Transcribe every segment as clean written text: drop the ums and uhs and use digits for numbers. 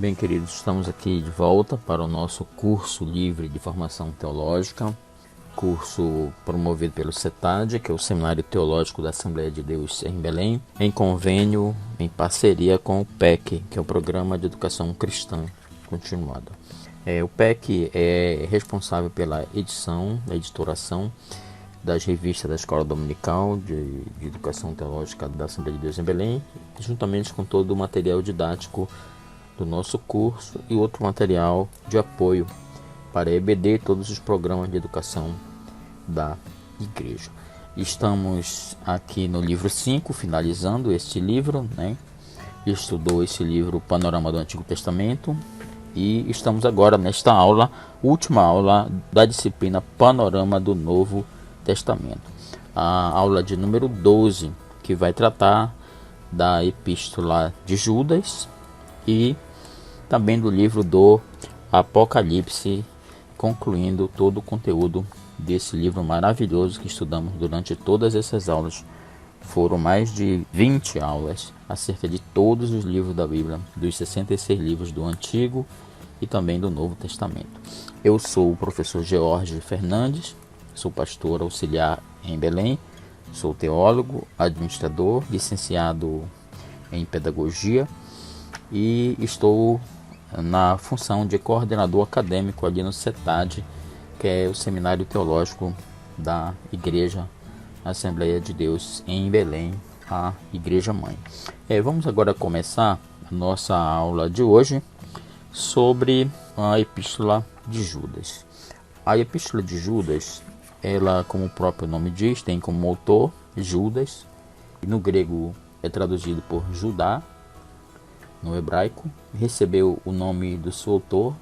Bem, queridos, estamos aqui de volta para o nosso curso livre de formação teológica, curso promovido pelo CETAD, que é o Seminário Teológico da Assembleia de Deus em Belém, em convênio, em parceria com o PEC, que é o Programa de Educação Cristã Continuada. O PEC é responsável pela edição, a editoração das revistas da Escola Dominical de Educação Teológica da Assembleia de Deus em Belém, juntamente com todo o material didático do nosso curso e outro material de apoio para a EBD e todos os programas de educação da igreja. Estamos aqui no livro 5, finalizando este livro, Estudou esse livro, Panorama do Antigo Testamento, e estamos agora nesta aula, última aula da disciplina Panorama do Novo Testamento. A aula de número 12, que vai tratar da Epístola de Judas e também do livro do Apocalipse, concluindo todo o conteúdo desse livro maravilhoso que estudamos durante todas essas aulas. Foram mais de 20 aulas acerca de todos os livros da Bíblia, dos 66 livros do Antigo e também do Novo Testamento. Eu sou o professor George Fernandes, sou pastor auxiliar em Belém, sou teólogo, administrador, licenciado em pedagogia e estou na função de coordenador acadêmico ali no CETAD, que é o Seminário Teológico da Igreja Assembleia de Deus em Belém, a Igreja Mãe. Vamos agora começar a nossa aula de hoje sobre a Epístola de Judas. A Epístola de Judas, ela, como o próprio nome diz, tem como autor Judas, e no grego é traduzido por Judá, no hebraico, recebeu o nome do seu autor.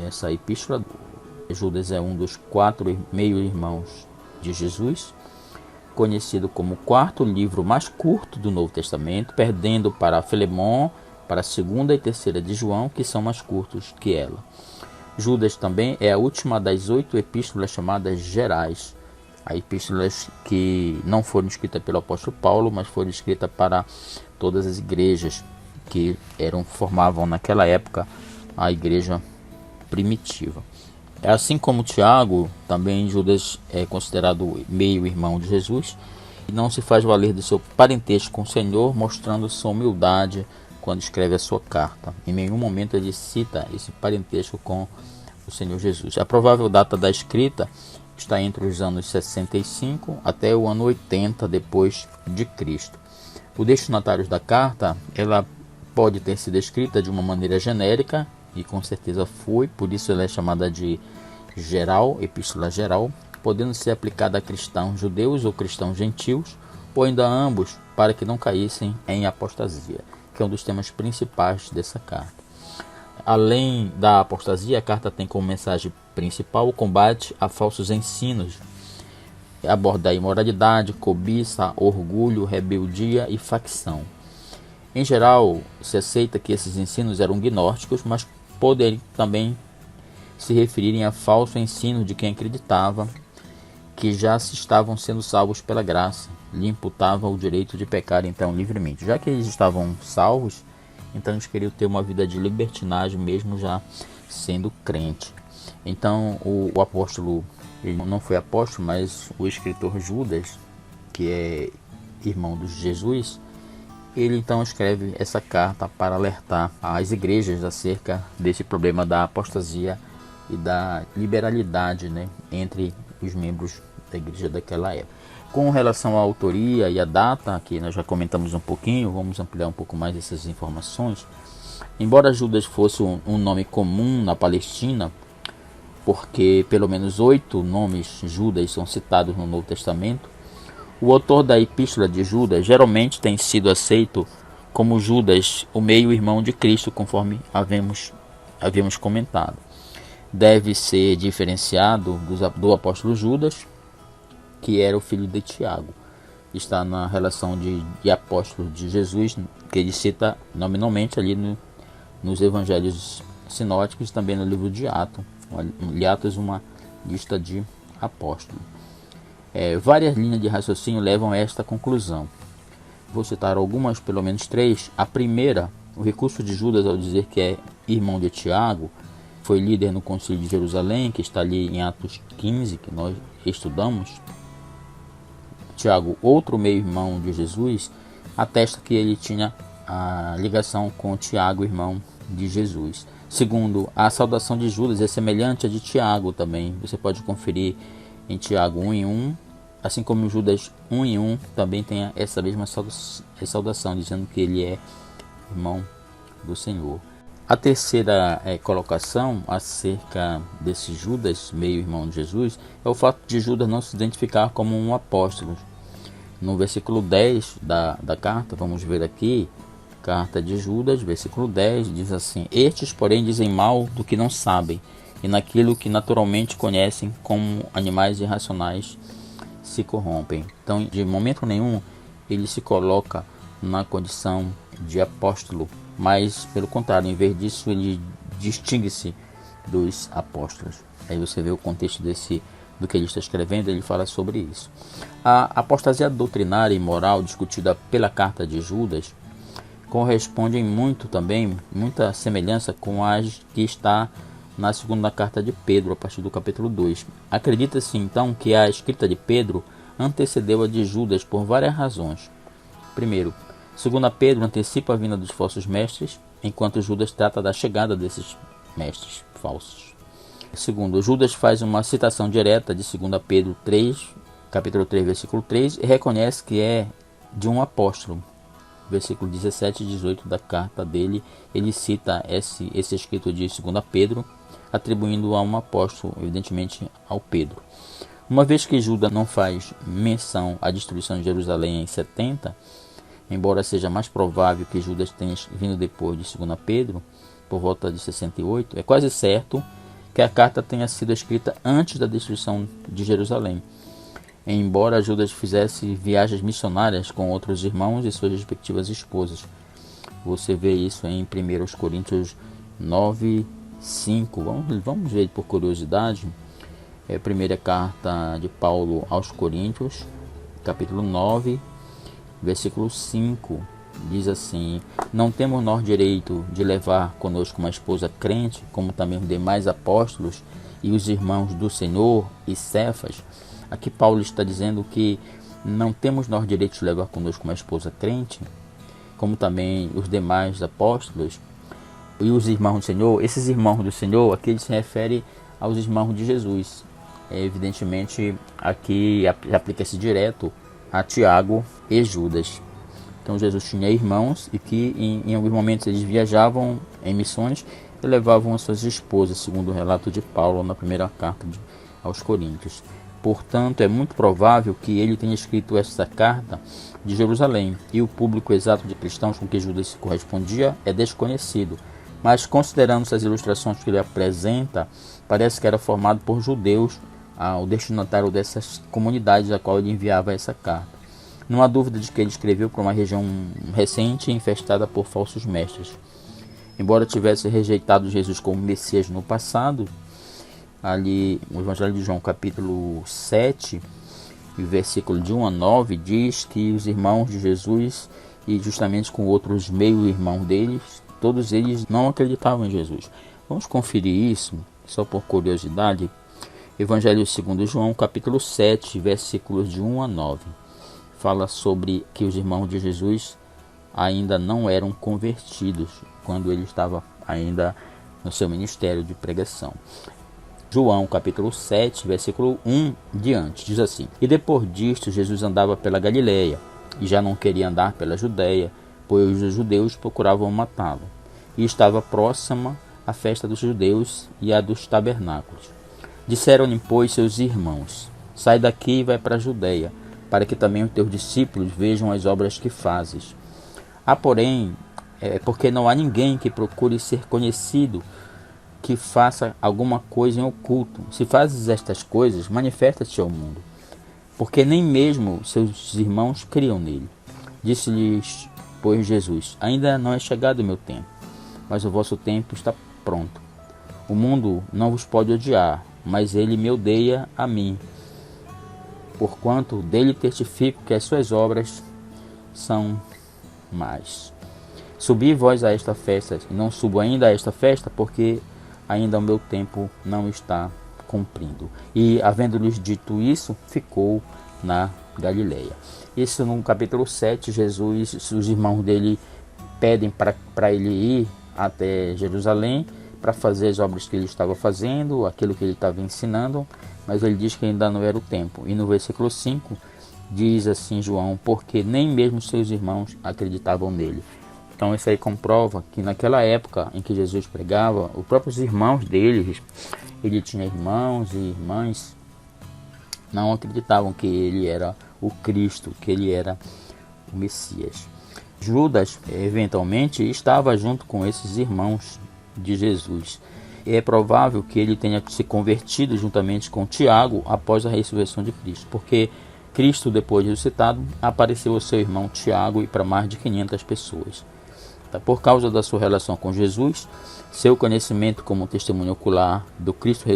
Essa epístola, Judas é um dos 4 meio-irmãos de Jesus, conhecido como o 4º livro mais curto do Novo Testamento, perdendo para Filemão, para a 2ª e 3ª de João, que são mais curtos que ela. Judas também é a última das 8 epístolas chamadas gerais, as epístolas que não foram escritas pelo apóstolo Paulo, mas foram escritas para todas as igrejas que formavam naquela época a igreja primitiva. Assim como Tiago, também Judas é considerado meio-irmão de Jesus e não se faz valer do seu parentesco com o Senhor, mostrando sua humildade quando escreve a sua carta. Em nenhum momento ele cita esse parentesco com o Senhor Jesus. A provável data da escrita está entre os anos 65 até o ano 80 depois de Cristo. O destinatário da carta, ela pode ter sido escrita de uma maneira genérica, e com certeza foi, por isso ela é chamada de geral, epístola geral, podendo ser aplicada a cristãos judeus ou cristãos gentios, ou ainda a ambos, para que não caíssem em apostasia, que é um dos temas principais dessa carta. Além da apostasia, a carta tem como mensagem principal o combate a falsos ensinos, aborda a imoralidade, cobiça, orgulho, rebeldia e facção. Em geral, se aceita que esses ensinos eram gnósticos, mas podem também se referirem a falso ensino de quem acreditava que já se estavam sendo salvos pela graça, lhe imputava o direito de pecar então livremente. Já que eles estavam salvos, então eles queriam ter uma vida de libertinagem mesmo já sendo crente. Então o apóstolo, ele não foi apóstolo, mas o escritor Judas, que é irmão de Jesus, ele então escreve essa carta para alertar as igrejas acerca desse problema da apostasia e da liberalidade, entre os membros da igreja daquela época. Com relação à autoria e à data, que nós já comentamos um pouquinho, vamos ampliar um pouco mais essas informações. Embora Judas fosse um nome comum na Palestina, porque pelo menos 8 nomes Judas são citados no Novo Testamento, o autor da Epístola de Judas geralmente tem sido aceito como Judas, o meio-irmão de Cristo, conforme havíamos comentado. Deve ser diferenciado do apóstolo Judas, que era o filho de Tiago. Está na relação de apóstolo de Jesus, que ele cita nominalmente ali nos evangelhos sinóticos, também no livro de Atos. Atos, uma lista de apóstolos. Várias linhas de raciocínio levam a esta conclusão. Vou citar algumas, pelo menos 3. A primeira O recurso de Judas ao dizer que é irmão de Tiago, foi líder no Concílio de Jerusalém, que está ali em Atos 15, que nós estudamos. Tiago, outro meio-irmão de Jesus, atesta que ele tinha a ligação com Tiago, irmão de Jesus. Segundo, a saudação de Judas é semelhante à de Tiago também. Você pode conferir em Tiago 1:1, assim como Judas 1:1 também tem essa mesma saudação, dizendo que ele é irmão do Senhor. A terceira colocação acerca desse Judas, meio-irmão de Jesus, é o fato de Judas não se identificar como um apóstolo. No versículo 10 da carta, vamos ver aqui, carta de Judas, versículo 10, diz assim: Estes, porém, dizem mal do que não sabem, e naquilo que naturalmente conhecem, como animais irracionais, se corrompem. Então, de momento nenhum, ele se coloca na condição de apóstolo, mas, pelo contrário, em vez disso, ele distingue-se dos apóstolos. Aí você vê o contexto do que ele está escrevendo, ele fala sobre isso. A apostasia doutrinária e moral discutida pela carta de Judas corresponde muita semelhança com a que está na segunda carta de Pedro, a partir do capítulo 2. Acredita-se então que a escrita de Pedro antecedeu a de Judas por várias razões. Primeiro, segunda Pedro antecipa a vinda dos falsos mestres, enquanto Judas trata da chegada desses mestres falsos. Segundo, Judas faz uma citação direta de 2 Pedro 3, capítulo 3, versículo 3, e reconhece que é de um apóstolo. Versículo 17 e 18 da carta dele, ele cita esse escrito de 2 Pedro, atribuindo a um apóstolo, evidentemente ao Pedro. Uma vez que Judas não faz menção à destruição de Jerusalém em 70, embora seja mais provável que Judas tenha vindo depois de 2 Pedro, por volta de 68, é quase certo que a carta tenha sido escrita antes da destruição de Jerusalém, embora Judas fizesse viagens missionárias com outros irmãos e suas respectivas esposas. Você vê isso em 1 Coríntios 9, 5. Vamos ver por curiosidade. É a primeira carta de Paulo aos Coríntios, capítulo 9, versículo 5. Diz assim: Não temos nós direito de levar conosco uma esposa crente, como também os demais apóstolos e os irmãos do Senhor e Cefas. Aqui Paulo está dizendo que não temos nós direito de levar conosco uma esposa crente, como também os demais apóstolos e os irmãos do Senhor. Esses irmãos do Senhor, aqui ele se refere aos irmãos de Jesus. Evidentemente, aqui aplica-se direto a Tiago e Judas. Então Jesus tinha irmãos e que em alguns momentos eles viajavam em missões e levavam as suas esposas, segundo o relato de Paulo na primeira carta aos Coríntios. Portanto, é muito provável que ele tenha escrito essa carta de Jerusalém, e o público exato de cristãos com que Judas se correspondia é desconhecido, mas considerando as ilustrações que ele apresenta, parece que era formado por judeus, o destinatário dessas comunidades a qual ele enviava essa carta. Não há dúvida de que ele escreveu para uma região recente e infestada por falsos mestres. Embora tivesse rejeitado Jesus como Messias no passado, ali o Evangelho de João, capítulo 7, versículo de 1 a 9, diz que os irmãos de Jesus, e justamente com outros meio-irmãos deles, todos eles não acreditavam em Jesus. Vamos conferir isso, só por curiosidade. Evangelho segundo João, capítulo 7, versículos de 1 a 9. Fala sobre que os irmãos de Jesus ainda não eram convertidos quando ele estava ainda no seu ministério de pregação. João capítulo 7, versículo 1 diante, diz assim: E depois disto Jesus andava pela Galileia, e já não queria andar pela Judeia, pois os judeus procuravam matá-lo. E estava próxima a festa dos judeus e a dos tabernáculos. Disseram-lhe, pois, seus irmãos: Sai daqui e vai para a Judeia, para que também os teus discípulos vejam as obras que fazes. Porém, porque não há ninguém que procure ser conhecido, que faça alguma coisa em oculto. Se fazes estas coisas, manifesta-te ao mundo, porque nem mesmo seus irmãos criam nele. Disse-lhes, pois, Jesus: Ainda não é chegado o meu tempo, mas o vosso tempo está pronto. O mundo não vos pode odiar, mas ele me odeia a mim, porquanto dele testifico que as suas obras são más. Subi vós a esta festa, e não subo ainda a esta festa, porque ainda o meu tempo não está cumprindo. E, havendo-lhes dito isso, ficou na Galileia. Isso no capítulo 7, Jesus, os irmãos dele pedem para ele ir até Jerusalém para fazer as obras que ele estava fazendo, aquilo que ele estava ensinando, mas ele diz que ainda não era o tempo. E no versículo 5 diz assim João, porque nem mesmo seus irmãos acreditavam nele. Então isso aí comprova que naquela época em que Jesus pregava, os próprios irmãos dele, ele tinha irmãos e irmãs, não acreditavam que ele era o Cristo, que ele era o Messias. Judas, eventualmente, estava junto com esses irmãos de Jesus. É provável que ele tenha se convertido juntamente com Tiago após a ressurreição de Cristo, porque Cristo, depois de ressuscitado, apareceu ao seu irmão Tiago e para mais de 500 pessoas. Por causa da sua relação com Jesus, seu conhecimento como testemunho ocular do Cristo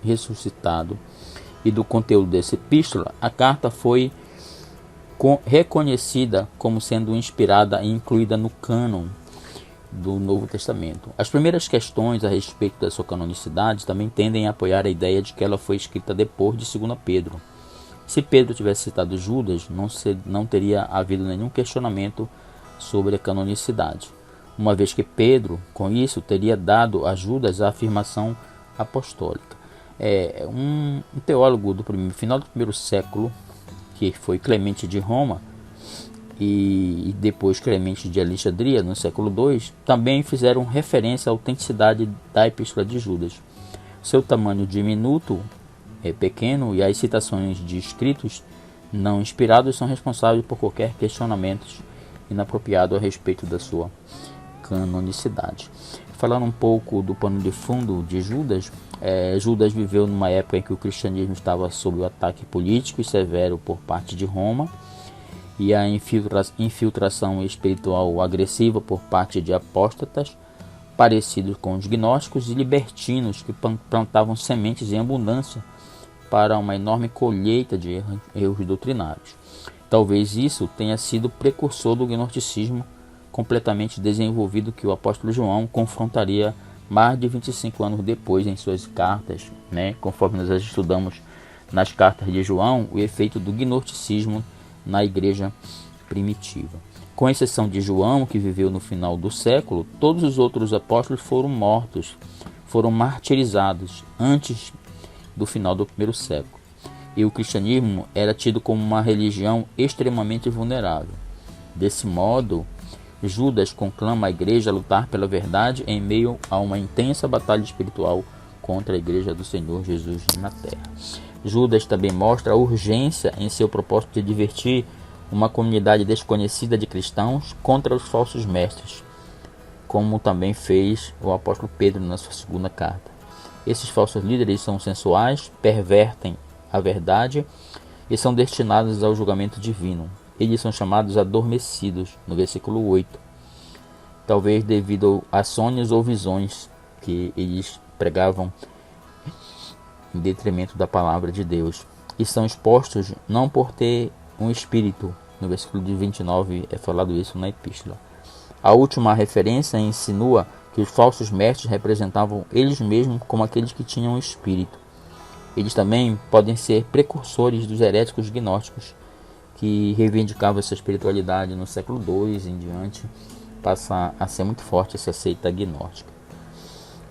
ressuscitado e do conteúdo dessa epístola, a carta foi reconhecida como sendo inspirada e incluída no cânon do Novo Testamento. As primeiras questões a respeito da sua canonicidade também tendem a apoiar a ideia de que ela foi escrita depois de 2 Pedro. Se Pedro tivesse citado Judas, não teria havido nenhum questionamento sobre a canonicidade, uma vez que Pedro, com isso, teria dado a Judas a afirmação apostólica. Um teólogo do final do primeiro século, que foi Clemente de Roma, e depois Clemente de Alexandria, no século II, também fizeram referência à autenticidade da Epístola de Judas. Seu tamanho diminuto, pequeno, e as citações de escritos não inspirados são responsáveis por qualquer questionamento inapropriado a respeito da sua canonicidade. Falando um pouco do pano de fundo de Judas, Judas viveu numa época em que o cristianismo estava sob o ataque político e severo por parte de Roma, e a infiltração espiritual agressiva por parte de apóstatas, parecidos com os gnósticos e libertinos que plantavam sementes em abundância para uma enorme colheita de erros doutrinários. Talvez isso tenha sido precursor do gnosticismo completamente desenvolvido que o apóstolo João confrontaria mais de 25 anos depois em suas cartas, conforme nós estudamos nas cartas de João, o efeito do gnosticismo na igreja primitiva. Com exceção de João, que viveu no final do século, todos os outros apóstolos foram mortos, foram martirizados antes do final do primeiro século. E o cristianismo era tido como uma religião extremamente vulnerável. Desse modo, Judas conclama a igreja a lutar pela verdade em meio a uma intensa batalha espiritual contra a igreja do Senhor Jesus na terra. Judas também mostra a urgência em seu propósito de advertir uma comunidade desconhecida de cristãos contra os falsos mestres, como também fez o apóstolo Pedro na sua segunda carta. Esses falsos líderes são sensuais, pervertem a verdade e são destinados ao julgamento divino. Eles são chamados adormecidos, no versículo 8, talvez devido a sonhos ou visões que eles pregavam em detrimento da palavra de Deus, e são expostos não por ter um espírito. No versículo de 29 é falado isso na epístola. A última referência insinua que os falsos mestres representavam eles mesmos como aqueles que tinham um espírito. Eles também podem ser precursores dos heréticos gnósticos, que reivindicavam essa espiritualidade no século II em diante. Passa a ser muito forte essa seita gnóstica.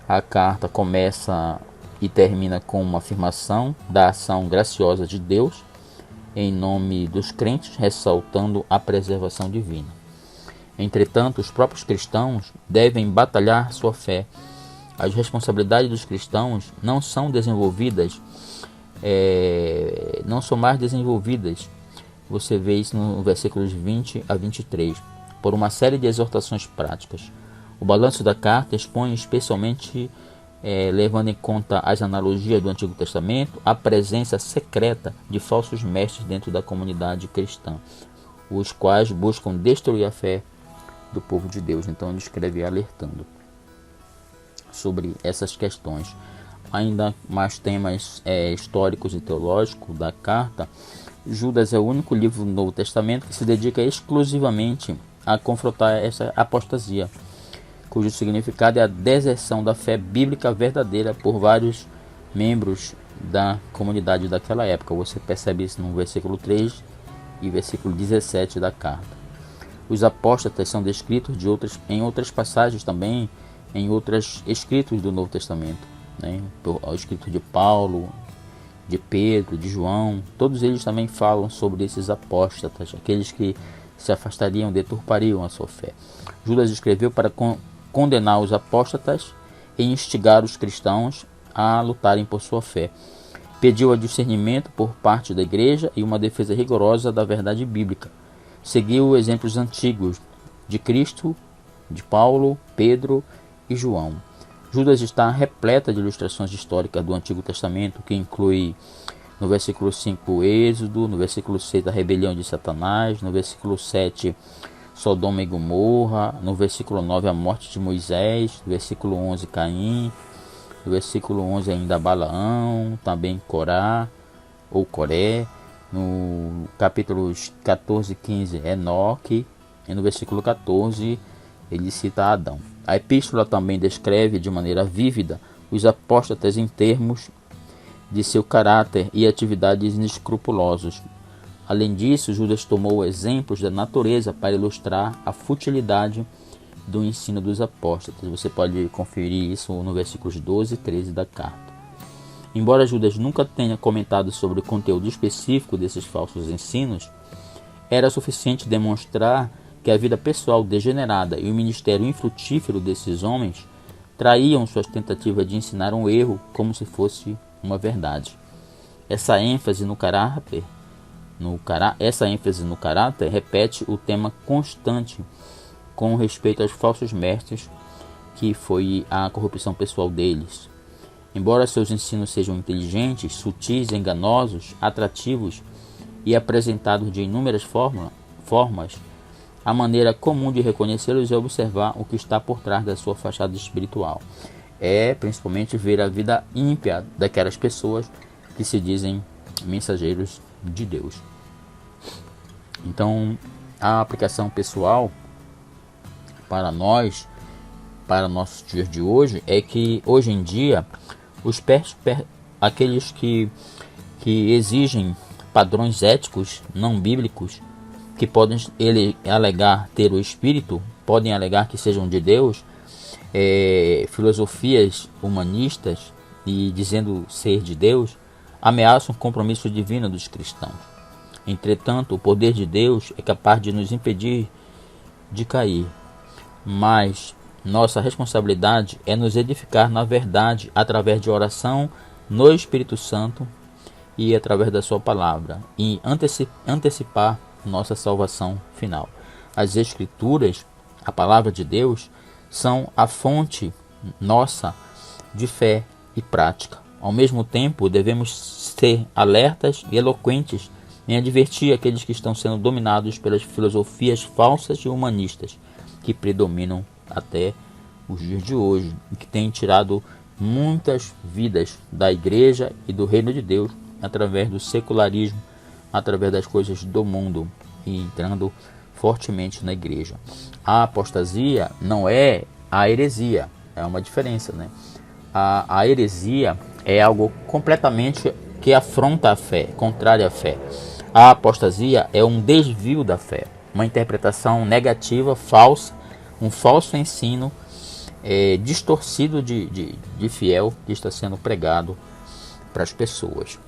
A carta começa e termina com uma afirmação da ação graciosa de Deus em nome dos crentes, ressaltando a preservação divina. Entretanto, os próprios cristãos devem batalhar sua fé. As responsabilidades dos cristãos não são desenvolvidas, não são mais desenvolvidas. Você vê isso no versículos 20 a 23, por uma série de exortações práticas. O balanço da carta expõe especialmente, levando em conta as analogias do Antigo Testamento, a presença secreta de falsos mestres dentro da comunidade cristã, os quais buscam destruir a fé do povo de Deus. Então ele escreve alertando sobre essas questões. Ainda mais temas históricos e teológicos da carta. Judas é o único livro do Novo Testamento que se dedica exclusivamente a confrontar essa apostasia, cujo significado é a deserção da fé bíblica verdadeira por vários membros da comunidade daquela época. Você percebe isso no versículo 3 e versículo 17 da carta. Os apóstatas são descritos em outras passagens também, em outros escritos do Novo Testamento, né? O escrito de Paulo, de Pedro, de João, todos eles também falam sobre esses apóstatas, aqueles que se afastariam, deturpariam a sua fé. Judas escreveu para condenar os apóstatas e instigar os cristãos a lutarem por sua fé. Pediu a discernimento por parte da igreja e uma defesa rigorosa da verdade bíblica. Seguiu exemplos antigos de Cristo, de Paulo, Pedro e João. Judas está repleta de ilustrações históricas do Antigo Testamento, que inclui no versículo 5 o Êxodo, no versículo 6 a rebelião de Satanás, no versículo 7 Sodoma e Gomorra, no versículo 9 a morte de Moisés, no versículo 11 Caim, no versículo 11 ainda Balaão, também Corá ou Coré, no capítulos 14 e 15 Enoque, e no versículo 14 ele cita Adão. A epístola também descreve de maneira vívida os apóstatas em termos de seu caráter e atividades inescrupulosos. Além disso, Judas tomou exemplos da natureza para ilustrar a futilidade do ensino dos apóstatas. Você pode conferir isso no versículos 12 e 13 da carta. Embora Judas nunca tenha comentado sobre o conteúdo específico desses falsos ensinos, era suficiente demonstrar que a vida pessoal degenerada e o ministério infrutífero desses homens traíam suas tentativas de ensinar um erro como se fosse uma verdade. Essa ênfase no caráter repete o tema constante com respeito aos falsos mestres, que foi a corrupção pessoal deles. Embora seus ensinos sejam inteligentes, sutis, enganosos, atrativos e apresentados de inúmeras formas, a maneira comum de reconhecê-los é observar o que está por trás da sua fachada espiritual. É principalmente ver a vida ímpia daquelas pessoas que se dizem mensageiros de Deus. Então, a aplicação pessoal para nós, para nossos dias de hoje, é que hoje em dia aqueles que exigem padrões éticos não bíblicos, que podem alegar ter o Espírito, podem alegar que sejam de Deus, filosofias humanistas e dizendo ser de Deus, ameaçam o compromisso divino dos cristãos. Entretanto, o poder de Deus é capaz de nos impedir de cair, mas nossa responsabilidade é nos edificar na verdade através de oração no Espírito Santo e através da sua palavra, e antecipar nossa salvação final. As Escrituras, a palavra de Deus, são a fonte nossa de fé e prática. Ao mesmo tempo, devemos ser alertas e eloquentes em advertir aqueles que estão sendo dominados pelas filosofias falsas e humanistas que predominam até os dias de hoje e que têm tirado muitas vidas da igreja e do reino de Deus através do secularismo, através das coisas do mundo e entrando fortemente na igreja. A apostasia não é a heresia, é uma diferença, né? A heresia é algo completamente que afronta a fé, contrária à fé. A apostasia é um desvio da fé, uma interpretação negativa, falsa, um falso ensino distorcido de fiel que está sendo pregado para as pessoas.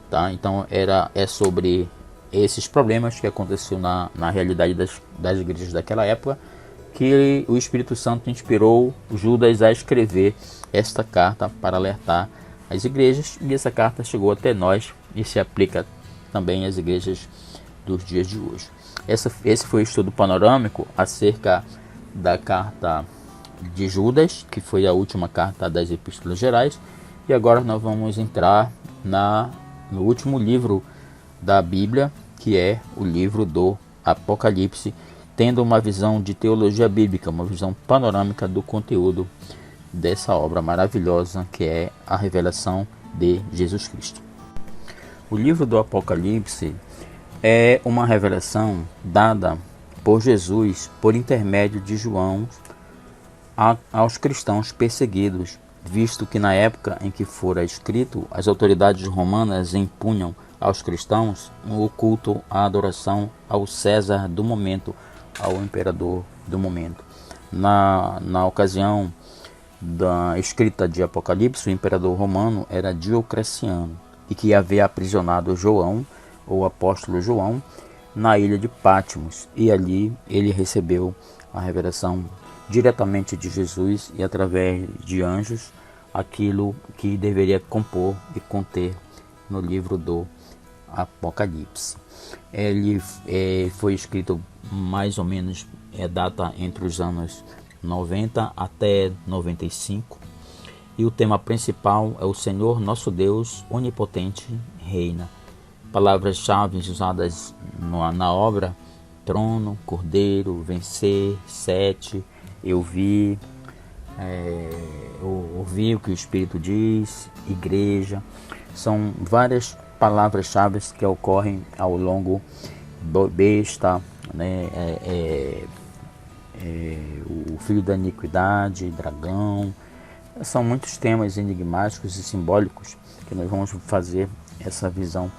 Tá? Então é sobre esses problemas que aconteceu na realidade das igrejas daquela época que o Espírito Santo inspirou Judas a escrever esta carta para alertar as igrejas, e essa carta chegou até nós e se aplica também às igrejas dos dias de hoje. Esse foi o estudo panorâmico acerca da carta de Judas, que foi a última carta das Epístolas Gerais, e agora nós vamos entrar no último livro da Bíblia, que é o livro do Apocalipse, tendo uma visão de teologia bíblica, uma visão panorâmica do conteúdo dessa obra maravilhosa que é a revelação de Jesus Cristo. O livro do Apocalipse é uma revelação dada por Jesus, por intermédio de João, aos cristãos perseguidos, visto que na época em que fora escrito, as autoridades romanas impunham aos cristãos o culto à adoração ao César do momento, ao imperador do momento. Na ocasião da escrita de Apocalipse, o imperador romano era Diocleciano, e que havia aprisionado João, ou apóstolo João, na ilha de Patmos, e ali ele recebeu a revelação diretamente de Jesus e através de anjos aquilo que deveria compor e conter no livro do Apocalipse. Ele foi escrito mais ou menos, data entre os anos 90 até 95, e o tema principal é o Senhor nosso Deus onipotente reina. Palavras-chave usadas na obra: trono, cordeiro, vencer, sete, eu vi, ouvi o que o Espírito diz, igreja. São várias palavras-chave que ocorrem ao longo do besta, né? O filho da iniquidade, dragão. São muitos temas enigmáticos e simbólicos que nós vamos fazer essa visão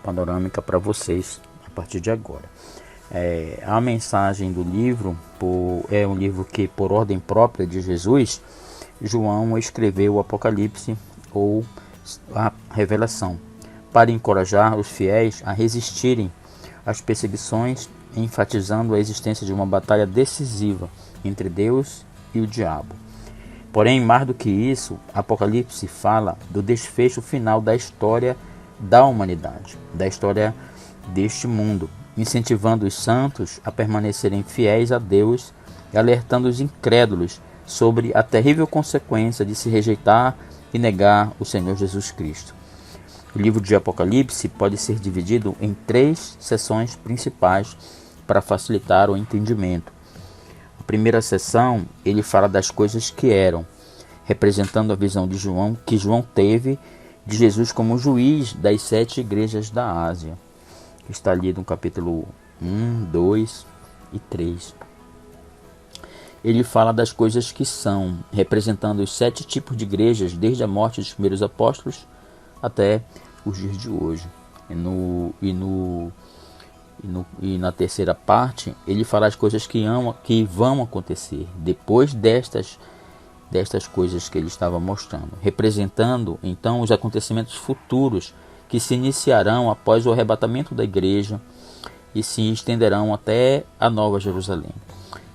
panorâmica para vocês a partir de agora. A mensagem do livro é um livro que, por ordem própria de Jesus, João escreveu o Apocalipse, ou a Revelação, para encorajar os fiéis a resistirem às perseguições, enfatizando a existência de uma batalha decisiva entre Deus e o diabo. Porém, mais do que isso, Apocalipse fala do desfecho final da história da humanidade, da história deste mundo, incentivando os santos a permanecerem fiéis a Deus e alertando os incrédulos sobre a terrível consequência de se rejeitar e negar o Senhor Jesus Cristo. O livro de Apocalipse pode ser dividido em 3 seções principais para facilitar o entendimento. A primeira seção, ele fala das coisas que eram, representando a visão de João, que João teve de Jesus como juiz das 7 igrejas da Ásia. Está ali no capítulo 1, 2 e 3. Ele fala das coisas que são, representando os 7 tipos de igrejas, desde a morte dos primeiros apóstolos até os dias de hoje. E na terceira parte, ele fala as coisas que vão acontecer depois destas coisas que ele estava mostrando, representando então os acontecimentos futuros que se iniciarão após o arrebatamento da igreja e se estenderão até a Nova Jerusalém.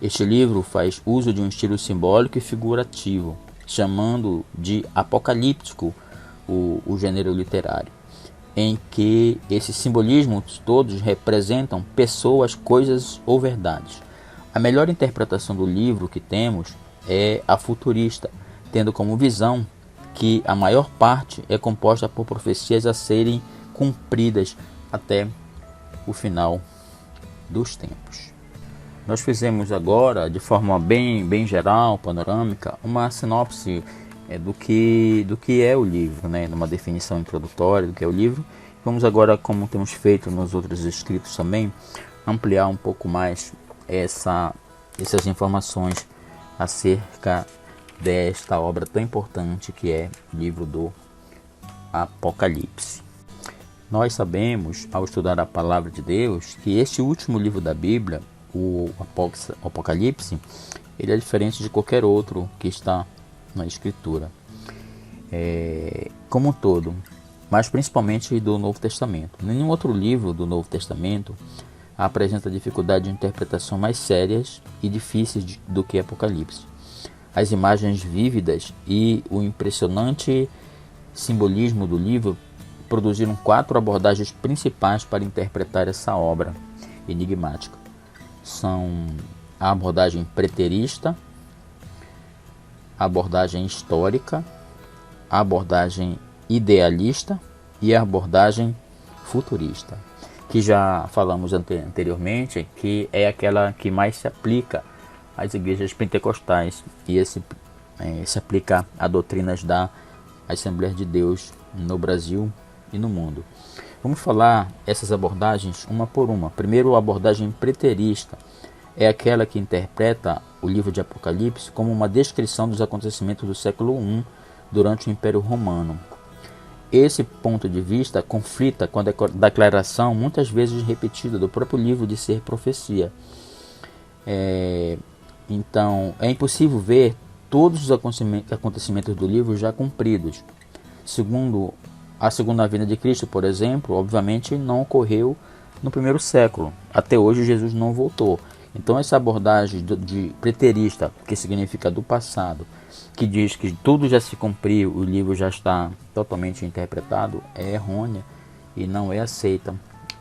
Este livro faz uso de um estilo simbólico e figurativo, chamando de apocalíptico o gênero literário, em que esses simbolismos todos representam pessoas, coisas ou verdades. A melhor interpretação do livro que temos é a futurista, tendo como visão que a maior parte é composta por profecias a serem cumpridas até o final dos tempos. Nós fizemos agora, de forma bem geral, panorâmica, uma sinopse do que é o livro, né? Uma definição introdutória do que é o livro. Vamos agora, como temos feito nos outros escritos também, ampliar um pouco mais essas informações acerca desta obra tão importante que é o livro do Apocalipse. Nós sabemos, ao estudar a palavra de Deus, que este último livro da Bíblia, o Apocalipse, ele é diferente de qualquer outro que está na Escritura, como um todo, mas principalmente do Novo Testamento. Nenhum outro livro do Novo Testamento apresenta dificuldade de interpretação mais sérias e difíceis do que Apocalipse. As imagens vívidas e o impressionante simbolismo do livro produziram 4 abordagens principais para interpretar essa obra enigmática. São a abordagem preterista, a abordagem histórica, a abordagem idealista e a abordagem futurista, que já falamos anteriormente, que é aquela que mais se aplica às igrejas pentecostais e se aplica a doutrinas da Assembleia de Deus no Brasil e no mundo. Vamos falar essas abordagens uma por uma. Primeiro, a abordagem preterista. é aquela que interpreta o livro de Apocalipse como uma descrição dos acontecimentos do século I durante o Império Romano. Esse ponto de vista conflita com a declaração muitas vezes repetida do próprio livro de ser profecia. Então, é impossível ver todos os acontecimentos do livro já cumpridos. Segundo a segunda vinda de Cristo, por exemplo, obviamente não ocorreu no primeiro século. Até hoje Jesus não voltou. Então essa abordagem de preterista, que significa do passado, que diz que tudo já se cumpriu, o livro já está totalmente interpretado, é errônea e não é aceita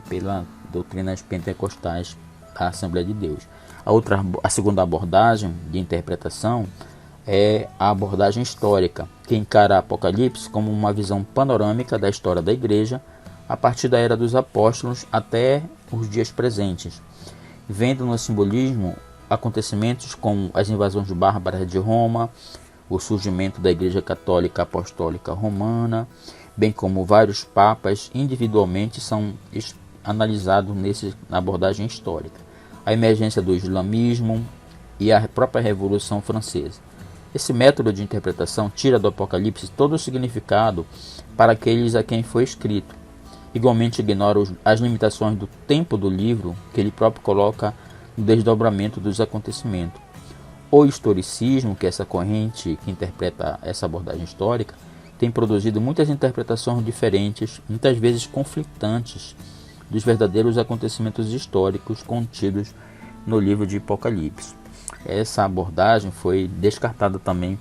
pela doutrinas pentecostais da Assembleia de Deus. A segunda abordagem de interpretação é a abordagem histórica, que encara Apocalipse como uma visão panorâmica da história da Igreja a partir da Era dos Apóstolos até os dias presentes, vendo no simbolismo acontecimentos como as invasões bárbaras de Roma, o surgimento da Igreja Católica Apostólica Romana, bem como vários papas individualmente são analisados na abordagem histórica, a emergência do islamismo e a própria Revolução Francesa. Esse método de interpretação tira do Apocalipse todo o significado para aqueles a quem foi escrito. Igualmente ignora as limitações do tempo do livro que ele próprio coloca no desdobramento dos acontecimentos. O historicismo, que é essa corrente que interpreta essa abordagem histórica, tem produzido muitas interpretações diferentes, muitas vezes conflitantes, dos verdadeiros acontecimentos históricos contidos no livro de Apocalipse. Essa abordagem foi descartada também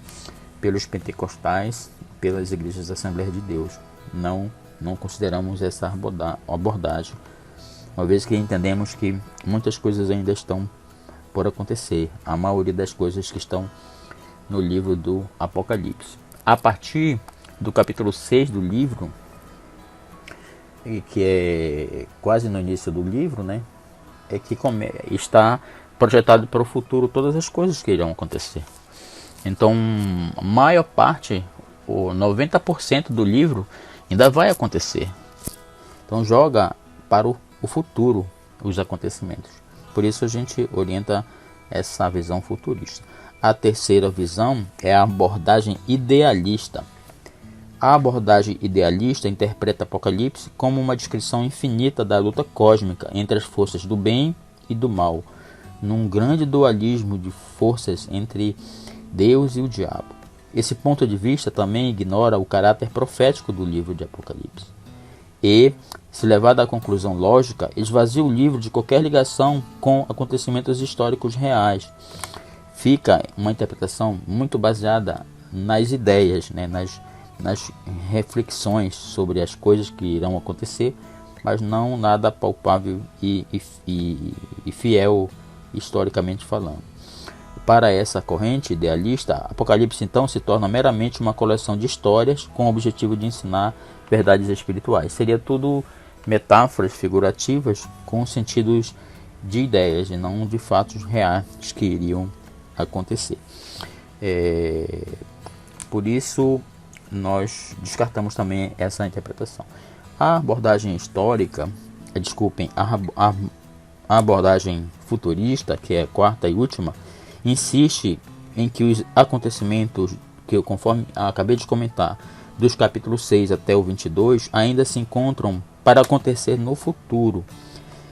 pelos pentecostais, pelas igrejas da Assembleia de Deus. Não consideramos essa abordagem, uma vez que entendemos que muitas coisas ainda estão por acontecer, a maioria das coisas que estão no livro do Apocalipse. A partir do capítulo 6 do livro, que é quase no início do livro, né, é que está projetado para o futuro todas as coisas que irão acontecer. Então, a maior parte, o 90% do livro ainda vai acontecer. Então joga para o futuro os acontecimentos. Por isso a gente orienta essa visão futurista. A terceira visão é a abordagem idealista. A abordagem idealista interpreta Apocalipse como uma descrição infinita da luta cósmica entre as forças do bem e do mal, num grande dualismo de forças entre Deus e o diabo. Esse ponto de vista também ignora o caráter profético do livro de Apocalipse e, se levado à conclusão lógica, esvazia o livro de qualquer ligação com acontecimentos históricos reais. Fica uma interpretação muito baseada nas ideias, né, nas reflexões sobre as coisas que irão acontecer, mas não nada palpável e fiel historicamente falando. Para essa corrente idealista, Apocalipse então se torna meramente uma coleção de histórias com o objetivo de ensinar verdades espirituais. Seria tudo metáforas figurativas com sentidos de ideias e não de fatos reais que iriam acontecer. Por isso, nós descartamos também essa interpretação. A abordagem histórica, a abordagem futurista, que é a quarta e última, insiste em que os acontecimentos que, conforme acabei de comentar, dos capítulos 6 até o 22, ainda se encontram para acontecer no futuro,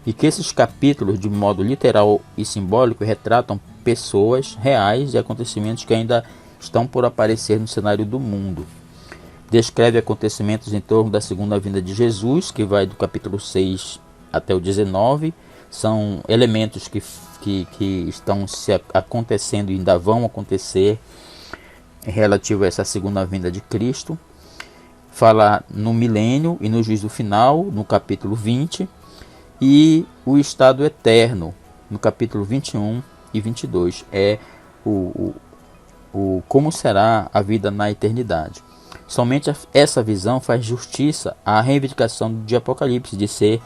e que esses capítulos, de modo literal e simbólico, retratam pessoas reais e acontecimentos que ainda estão por aparecer no cenário do mundo. Descreve acontecimentos em torno da segunda vinda de Jesus, que vai do capítulo 6 até o 19, são elementos que estão se acontecendo e ainda vão acontecer relativo a essa segunda vinda de Cristo. Fala no milênio e no juízo final, no capítulo 20, e o estado eterno, no capítulo 21 e 22, é como será a vida na eternidade. Somente essa visão faz justiça à reivindicação de Apocalipse de ser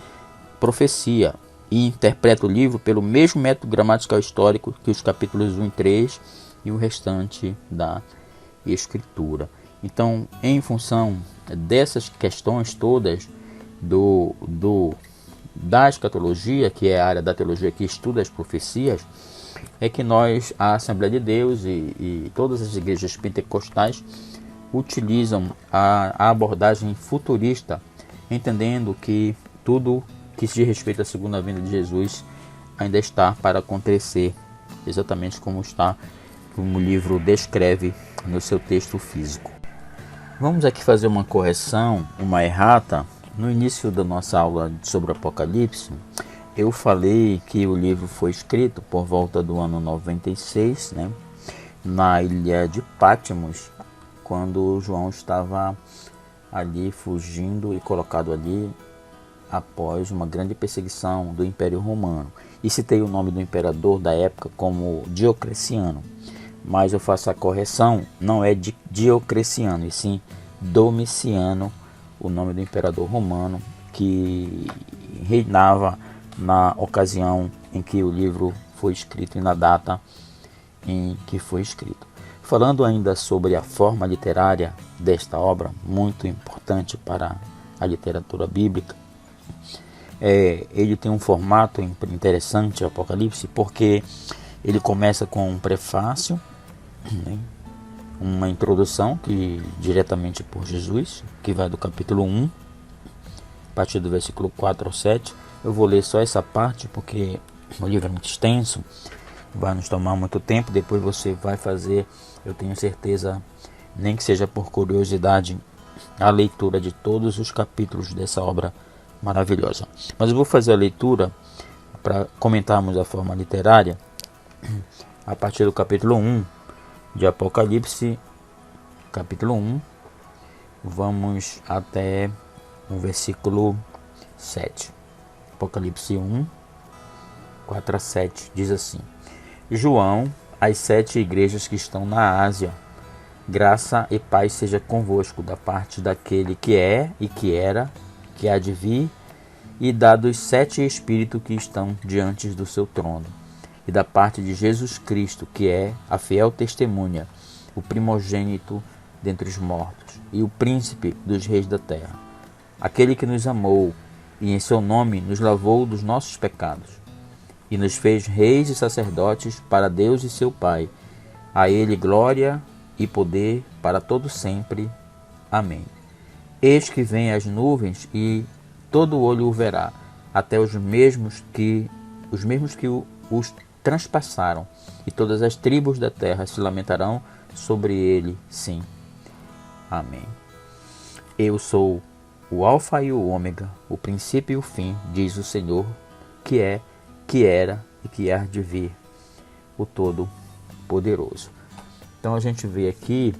profecia, e interpreta o livro pelo mesmo método gramatical histórico que os capítulos 1 e 3 e o restante da Escritura. Então, em função dessas questões todas da escatologia, que é a área da teologia que estuda as profecias, é que nós, a Assembleia de Deus e todas as igrejas pentecostais, utilizam a abordagem futurista, entendendo que tudo que se diz respeito à segunda vinda de Jesus ainda está para acontecer, exatamente como o livro descreve no seu texto físico. Vamos aqui fazer uma correção, uma errata. No início da nossa aula sobre o Apocalipse, eu falei que o livro foi escrito por volta do ano 96, né, na ilha de Patmos, quando João estava ali fugindo e colocado ali após uma grande perseguição do Império Romano. E citei o nome do imperador da época como Diocleciano, mas eu faço a correção, não é de Diocleciano, e sim Domiciano, o nome do imperador romano que reinava na ocasião em que o livro foi escrito e na data em que foi escrito. Falando ainda sobre a forma literária desta obra, muito importante para a literatura bíblica, ele tem um formato interessante, o Apocalipse, porque ele começa com um prefácio, né, uma introdução que diretamente por Jesus, que vai do capítulo 1, a partir do versículo 4 ao 7. Eu vou ler só essa parte porque o livro é muito extenso, vai nos tomar muito tempo. Depois você vai fazer, eu tenho certeza, nem que seja por curiosidade, a leitura de todos os capítulos dessa obra maravilhosa. Mas eu vou fazer a leitura para comentarmos a forma literária a partir do capítulo 1 de Apocalipse, capítulo 1, vamos até o versículo 7. Apocalipse 1, 4 a 7, diz assim: João, às 7 igrejas que estão na Ásia, graça e paz seja convosco da parte daquele que é e que era, que há de vir, e da dos 7 espíritos que estão diante do seu trono, e da parte de Jesus Cristo, que é a fiel testemunha, o primogênito dentre os mortos, e o príncipe dos reis da terra, aquele que nos amou, e em seu nome nos lavou dos nossos pecados, e nos fez reis e sacerdotes para Deus e seu Pai. A ele glória e poder para todo sempre. Amém. Eis que vem as nuvens, e todo olho o verá, até os mesmos que os transpassaram, e todas as tribos da terra se lamentarão sobre ele, sim. Amém. Eu sou o Alfa e o Ômega, o princípio e o fim, diz o Senhor, que é, que era e que há de vir, o Todo-Poderoso. Então a gente vê aqui,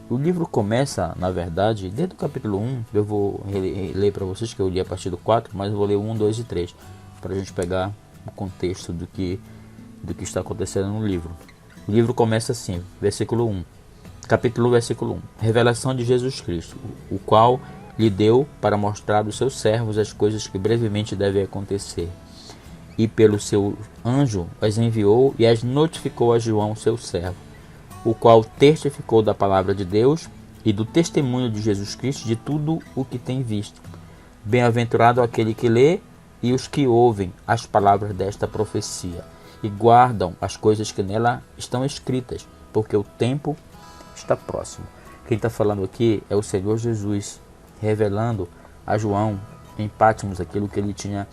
o livro começa, na verdade, desde o capítulo 1, eu vou ler para vocês, que eu li a partir do 4, mas eu vou ler o 1, 2 e 3, para a gente pegar o contexto do que está acontecendo no livro. O livro começa assim, versículo 1, capítulo 1, versículo 1. Revelação de Jesus Cristo, o qual lhe deu para mostrar aos seus servos as coisas que brevemente devem acontecer. E pelo seu anjo as enviou e as notificou a João, seu servo, o qual testificou da palavra de Deus e do testemunho de Jesus Cristo de tudo o que tem visto. Bem-aventurado aquele que lê e os que ouvem as palavras desta profecia e guardam as coisas que nela estão escritas, porque o tempo está próximo. Quem está falando aqui é o Senhor Jesus, revelando a João em Patmos aquilo que ele tinha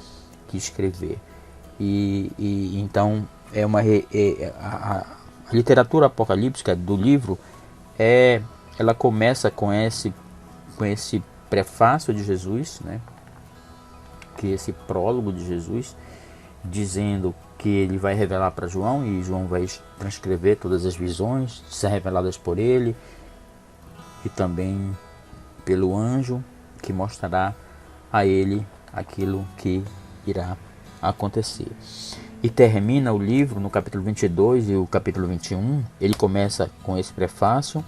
que escrever. E então a literatura apocalíptica do livro ela começa com esse prefácio de Jesus, né? Que é esse prólogo de Jesus, dizendo que ele vai revelar para João, e João vai transcrever todas as visões ser reveladas por ele e também pelo anjo que mostrará a ele aquilo que irá acontecer. E termina o livro no capítulo 22 e o capítulo 21, ele começa com esse prefácio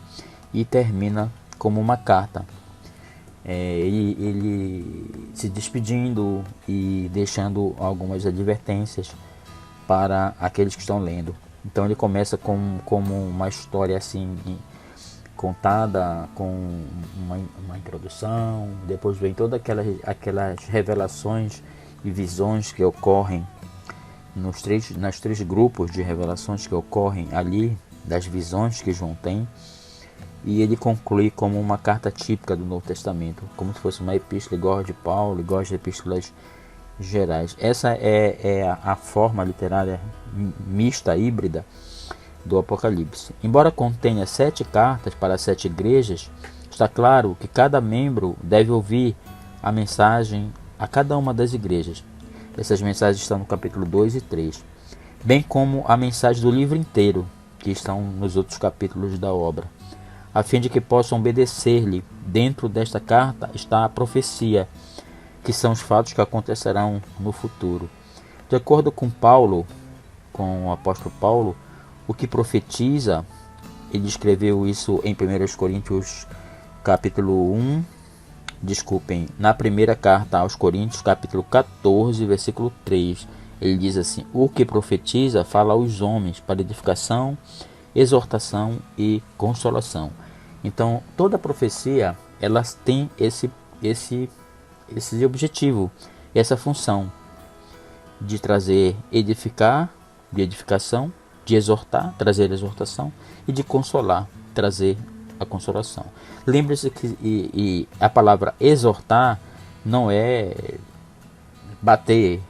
e termina como uma carta. Ele se despedindo e deixando algumas advertências para aqueles que estão lendo. Então ele começa como uma história assim contada com uma introdução, depois vem todas aquelas revelações e visões que ocorrem nas três grupos de revelações que ocorrem ali, das visões que João tem, e ele conclui como uma carta típica do Novo Testamento, como se fosse uma epístola igual a de Paulo, igual às epístolas gerais. Essa é a forma literária mista, híbrida do Apocalipse. Embora contenha 7 cartas para 7 igrejas, está claro que cada membro deve ouvir a mensagem a cada uma das igrejas. Essas mensagens estão no capítulo 2 e 3, bem como a mensagem do livro inteiro, que estão nos outros capítulos da obra. A fim de que possam obedecer-lhe, dentro desta carta está a profecia, que são os fatos que acontecerão no futuro. De acordo com Paulo, com o apóstolo Paulo, o que profetiza, ele escreveu isso em 1 Coríntios capítulo 1, na primeira carta aos Coríntios, capítulo 14, versículo 3, ele diz assim: o que profetiza fala aos homens para edificação, exortação e consolação. Então, toda profecia, elas têm esse objetivo, essa função de trazer de edificação, de exortar, trazer exortação, e de consolar, trazer a consolação. Lembre-se que a palavra exortar não é bater,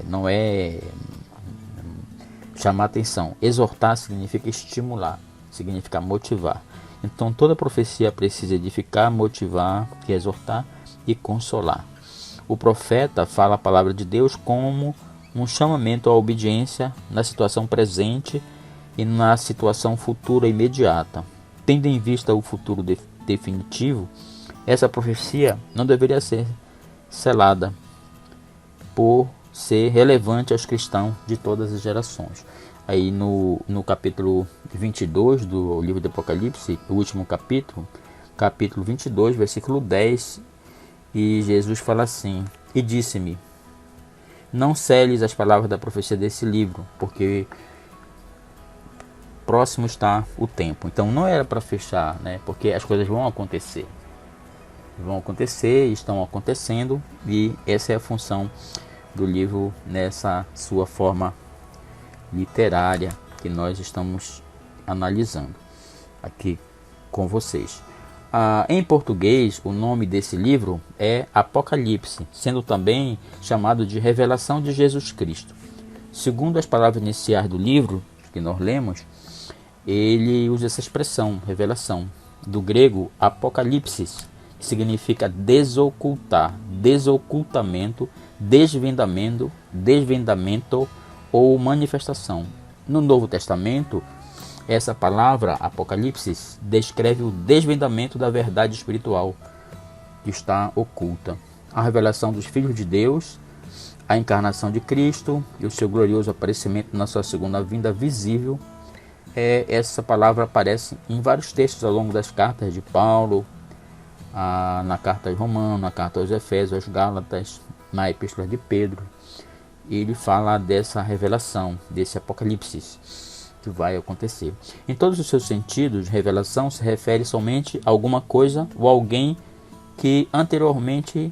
não é chamar atenção. Exortar significa estimular, significa motivar. Então toda profecia precisa edificar, motivar, exortar e consolar. O profeta fala a palavra de Deus como um chamamento à obediência na situação presente e na situação futura imediata. Tendo em vista o futuro definitivo, essa profecia não deveria ser selada por ser relevante aos cristãos de todas as gerações. Aí no capítulo 22 do livro do Apocalipse, o último capítulo 22, versículo 10, e Jesus fala assim: e disse-me, não seles as palavras da profecia desse livro, porque próximo está o tempo. Então não era para fechar, porque as coisas vão acontecer, estão acontecendo, e essa é a função do livro nessa sua forma literária que nós estamos analisando aqui com vocês. Em português, o nome desse livro é Apocalipse, sendo também chamado de Revelação de Jesus Cristo. Segundo as palavras iniciais do livro que nós lemos, ele usa essa expressão, revelação, do grego apocalipsis, que significa desocultar, desocultamento, desvendamento ou manifestação. No Novo Testamento, essa palavra apocalipse descreve o desvendamento da verdade espiritual que está oculta, a revelação dos filhos de Deus, a encarnação de Cristo e o seu glorioso aparecimento na sua segunda vinda visível. Essa palavra aparece em vários textos ao longo das cartas de Paulo, na carta aos Romanos, na carta aos Efésios, aos Gálatas, na epístola de Pedro. Ele fala dessa revelação, desse apocalipse que vai acontecer. Em todos os seus sentidos, revelação se refere somente a alguma coisa ou alguém que anteriormente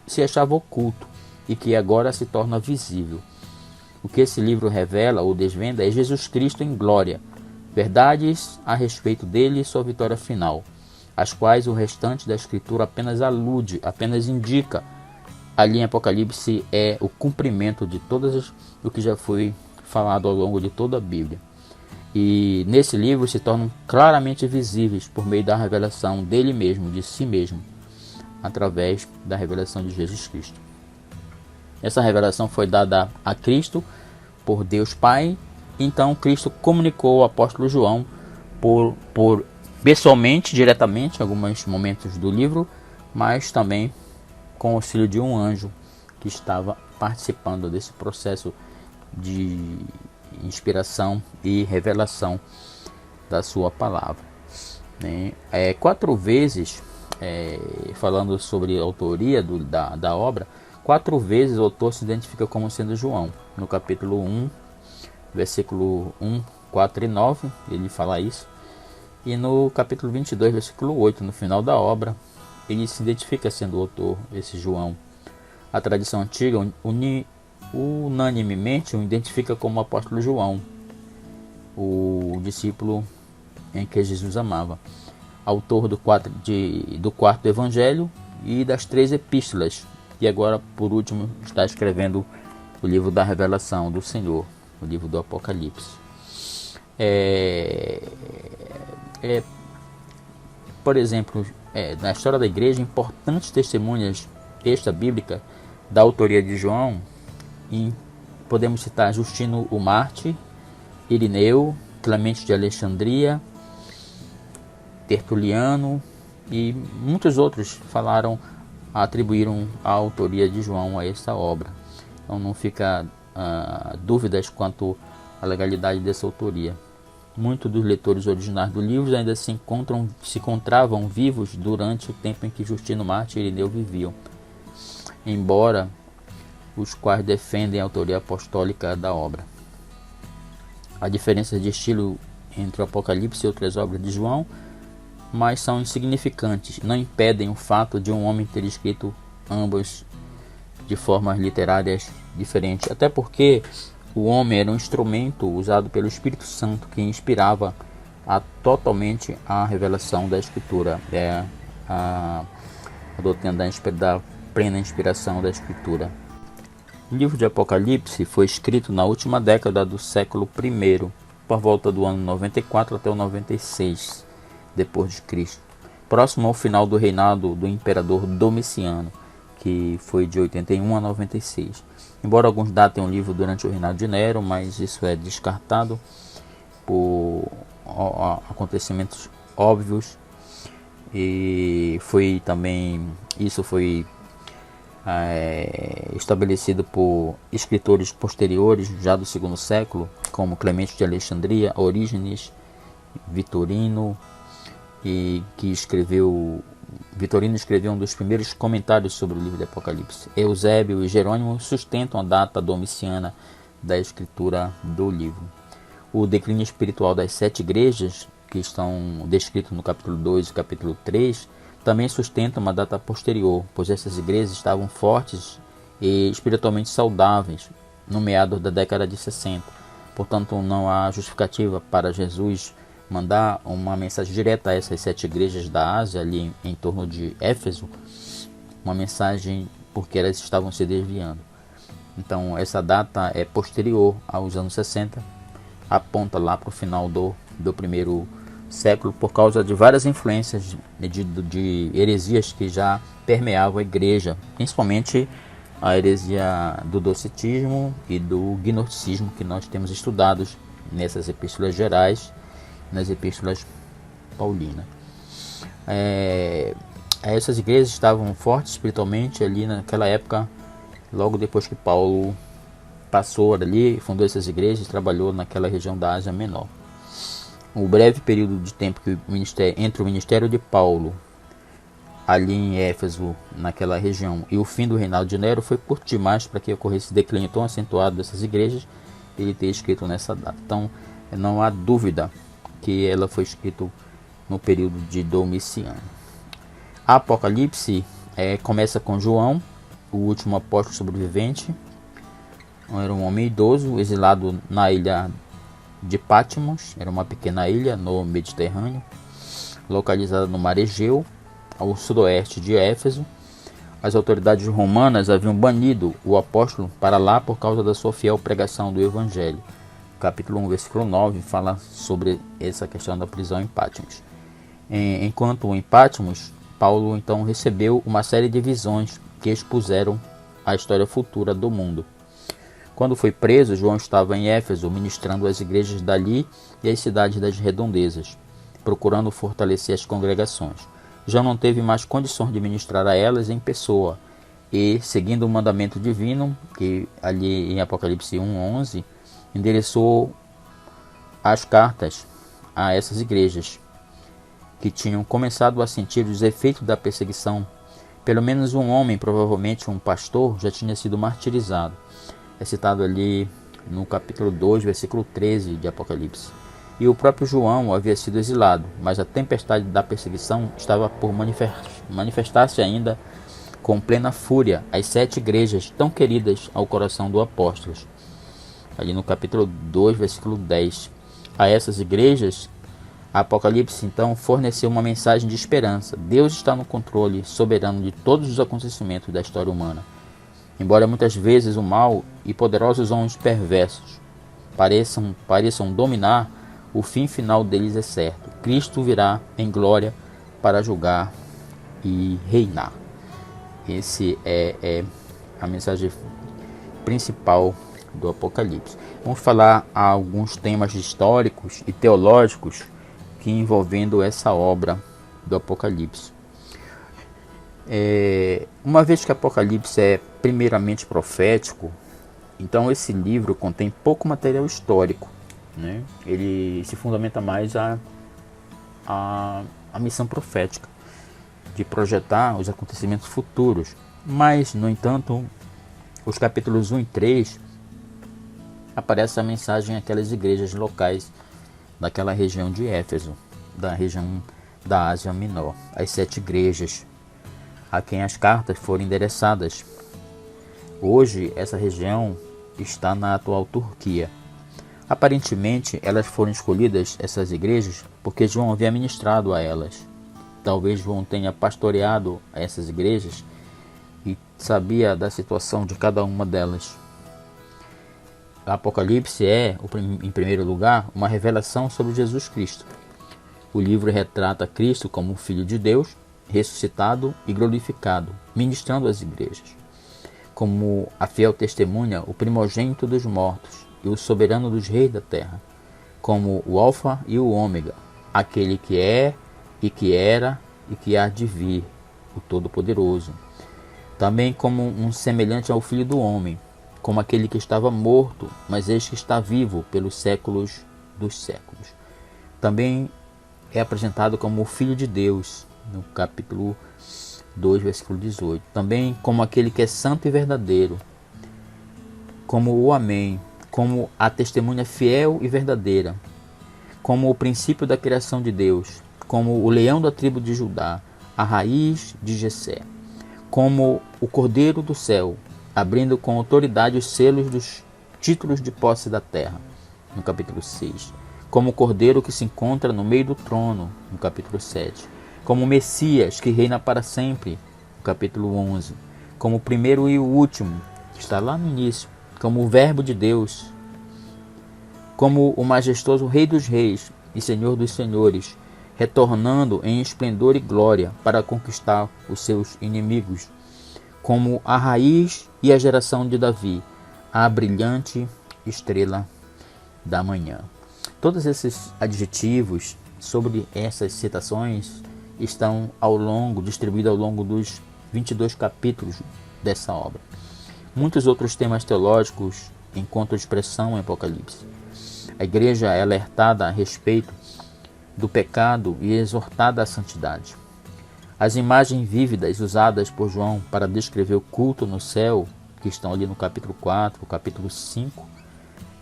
se achava oculto e que agora se torna visível. O que esse livro revela ou desvenda é Jesus Cristo em glória, verdades a respeito dele e sua vitória final, as quais o restante da Escritura apenas alude, apenas indica. Ali em Apocalipse é o cumprimento de todas o que já foi falado ao longo de toda a Bíblia. E nesse livro se tornam claramente visíveis por meio da revelação dele mesmo, de si mesmo, através da revelação de Jesus Cristo. Essa revelação foi dada a Cristo por Deus Pai. Então Cristo comunicou ao apóstolo João por pessoalmente, diretamente, em alguns momentos do livro, mas também com o auxílio de um anjo que estava participando desse processo de inspiração e revelação da sua palavra. 4 vezes, falando sobre a autoria da obra, 4 vezes o autor se identifica como sendo João. No capítulo 1, versículo 1, 4 e 9, ele fala isso. E no capítulo 22, versículo 8, no final da obra, ele se identifica sendo o autor, esse João. A tradição antiga unanimemente o identifica como o apóstolo João, o discípulo em que Jesus amava, autor do quarto evangelho e das 3 epístolas, e agora por último está escrevendo o livro da revelação do Senhor, o livro do Apocalipse. Por exemplo, na história da igreja, importantes testemunhas extra-bíblicas da autoria de João, e podemos citar Justino o Mártir, Irineu, Clemente de Alexandria, Tertuliano e muitos outros atribuíram a autoria de João a essa obra. Então não fica dúvidas quanto à legalidade dessa autoria. Muitos dos leitores originais do livro ainda se encontravam vivos durante o tempo em que Justino Mártir e Irineu viviam, embora os quais defendem a autoria apostólica da obra. Há diferenças de estilo entre o Apocalipse e outras obras de João, mas são insignificantes, não impedem o fato de um homem ter escrito ambos de formas literárias diferentes, até porque o homem era um instrumento usado pelo Espírito Santo que inspirava totalmente a revelação da Escritura, a doutrina da plena inspiração da Escritura. O livro de Apocalipse foi escrito na última década do século I, por volta do ano 94 até o 96 depois de Cristo, próximo ao final do reinado do imperador Domiciano, que foi de 81 a 96. Embora alguns datem o livro durante o reinado de Nero, mas isso é descartado por acontecimentos óbvios, e isso foi estabelecido por escritores posteriores, já do segundo século, como Clemente de Alexandria, Orígenes, Vitorino, Vitorino escreveu um dos primeiros comentários sobre o livro de Apocalipse. Eusébio e Jerônimo sustentam a data domiciana da escritura do livro. O declínio espiritual das 7 igrejas, que estão descritos no capítulo 2 e capítulo 3, também sustenta uma data posterior, pois essas igrejas estavam fortes e espiritualmente saudáveis no meado da década de 60. Portanto, não há justificativa para Jesus mandar uma mensagem direta a essas 7 igrejas da Ásia, ali em torno de Éfeso, uma mensagem porque elas estavam se desviando. Então, essa data é posterior aos anos 60, aponta lá para o final do primeiro século, por causa de várias influências de heresias que já permeavam a igreja, principalmente a heresia do docetismo e do gnosticismo, que nós temos estudados nessas epístolas gerais, nas epístolas paulinas. Essas igrejas estavam fortes espiritualmente ali naquela época, logo depois que Paulo passou ali, fundou essas igrejas e trabalhou naquela região da Ásia Menor. O breve período de tempo entre o ministério de Paulo ali em Éfeso, naquela região, e o fim do reinado de Nero foi curto demais para que ocorresse esse declínio tão acentuado dessas igrejas, ele ter escrito nessa data. Então não há dúvida que ela foi escrita no período de Domiciano. Apocalipse começa com João, o último apóstolo sobrevivente. Era um homem idoso, exilado na ilha de Patmos, era uma pequena ilha no Mediterrâneo, localizada no Mar Egeu, ao sudoeste de Éfeso. As autoridades romanas haviam banido o apóstolo para lá por causa da sua fiel pregação do Evangelho. Capítulo 1, versículo 9, fala sobre essa questão da prisão em Patmos. Enquanto em Patmos, Paulo então recebeu uma série de visões que expuseram a história futura do mundo. Quando foi preso, João estava em Éfeso, ministrando às igrejas dali e às cidades das redondezas, procurando fortalecer as congregações. João não teve mais condições de ministrar a elas em pessoa, e, seguindo o mandamento divino, que ali em Apocalipse 1:11, endereçou as cartas a essas igrejas, que tinham começado a sentir os efeitos da perseguição. Pelo menos um homem, provavelmente um pastor, já tinha sido martirizado. É citado ali no capítulo 2, versículo 13 de Apocalipse. E o próprio João havia sido exilado, mas a tempestade da perseguição estava por manifestar-se ainda com plena fúria as 7 igrejas tão queridas ao coração do apóstolo. Ali no capítulo 2, versículo 10. A essas igrejas, Apocalipse então forneceu uma mensagem de esperança. Deus está no controle soberano de todos os acontecimentos da história humana. Embora muitas vezes o mal e poderosos homens perversos pareçam dominar, o fim final deles é certo. Cristo virá em glória para julgar e reinar. Esse é a mensagem principal do Apocalipse. Vamos falar alguns temas históricos e teológicos que envolvendo essa obra do Apocalipse. Uma vez que Apocalipse é primeiramente profético, então esse livro contém pouco material histórico, né? Ele se fundamenta mais a missão profética de projetar os acontecimentos futuros. Mas, no entanto, os capítulos 1 e 3 aparece a mensagem àquelas igrejas locais daquela região de Éfeso, da região da Ásia Menor, as 7 igrejas a quem as cartas foram endereçadas. Hoje essa região está na atual Turquia. Aparentemente elas foram escolhidas, essas igrejas, porque João havia ministrado a elas. Talvez João tenha pastoreado essas igrejas e sabia da situação de cada uma delas. O Apocalipse é, em primeiro lugar, uma revelação sobre Jesus Cristo. O livro retrata Cristo como o Filho de Deus, ressuscitado e glorificado, ministrando às igrejas. Como a fiel testemunha, o primogênito dos mortos e o soberano dos reis da terra. Como o Alfa e o Ômega, aquele que é e que era e que há de vir, o Todo-Poderoso. Também como um semelhante ao Filho do Homem, como aquele que estava morto, mas eis que está vivo pelos séculos dos séculos. Também é apresentado como o Filho de Deus, no capítulo 2, versículo 18. Também como aquele que é santo e verdadeiro, como o Amém, como a testemunha fiel e verdadeira, como o princípio da criação de Deus, como o leão da tribo de Judá, a raiz de Jessé, como o Cordeiro do céu, abrindo com autoridade os selos dos títulos de posse da terra, no capítulo 6. Como o Cordeiro que se encontra no meio do trono, no capítulo 7. Como o Messias que reina para sempre, no capítulo 11. Como o primeiro e o último, que está lá no início. Como o Verbo de Deus. Como o majestoso Rei dos Reis e Senhor dos Senhores, retornando em esplendor e glória para conquistar os seus inimigos. Como a raiz e a geração de Davi, a brilhante estrela da manhã. Todos esses adjetivos sobre essas citações estão distribuídos ao longo dos 22 capítulos dessa obra. Muitos outros temas teológicos encontram expressão em Apocalipse. A igreja é alertada a respeito do pecado e exortada à santidade. As imagens vívidas usadas por João para descrever o culto no céu, que estão ali no capítulo 4, capítulo 5,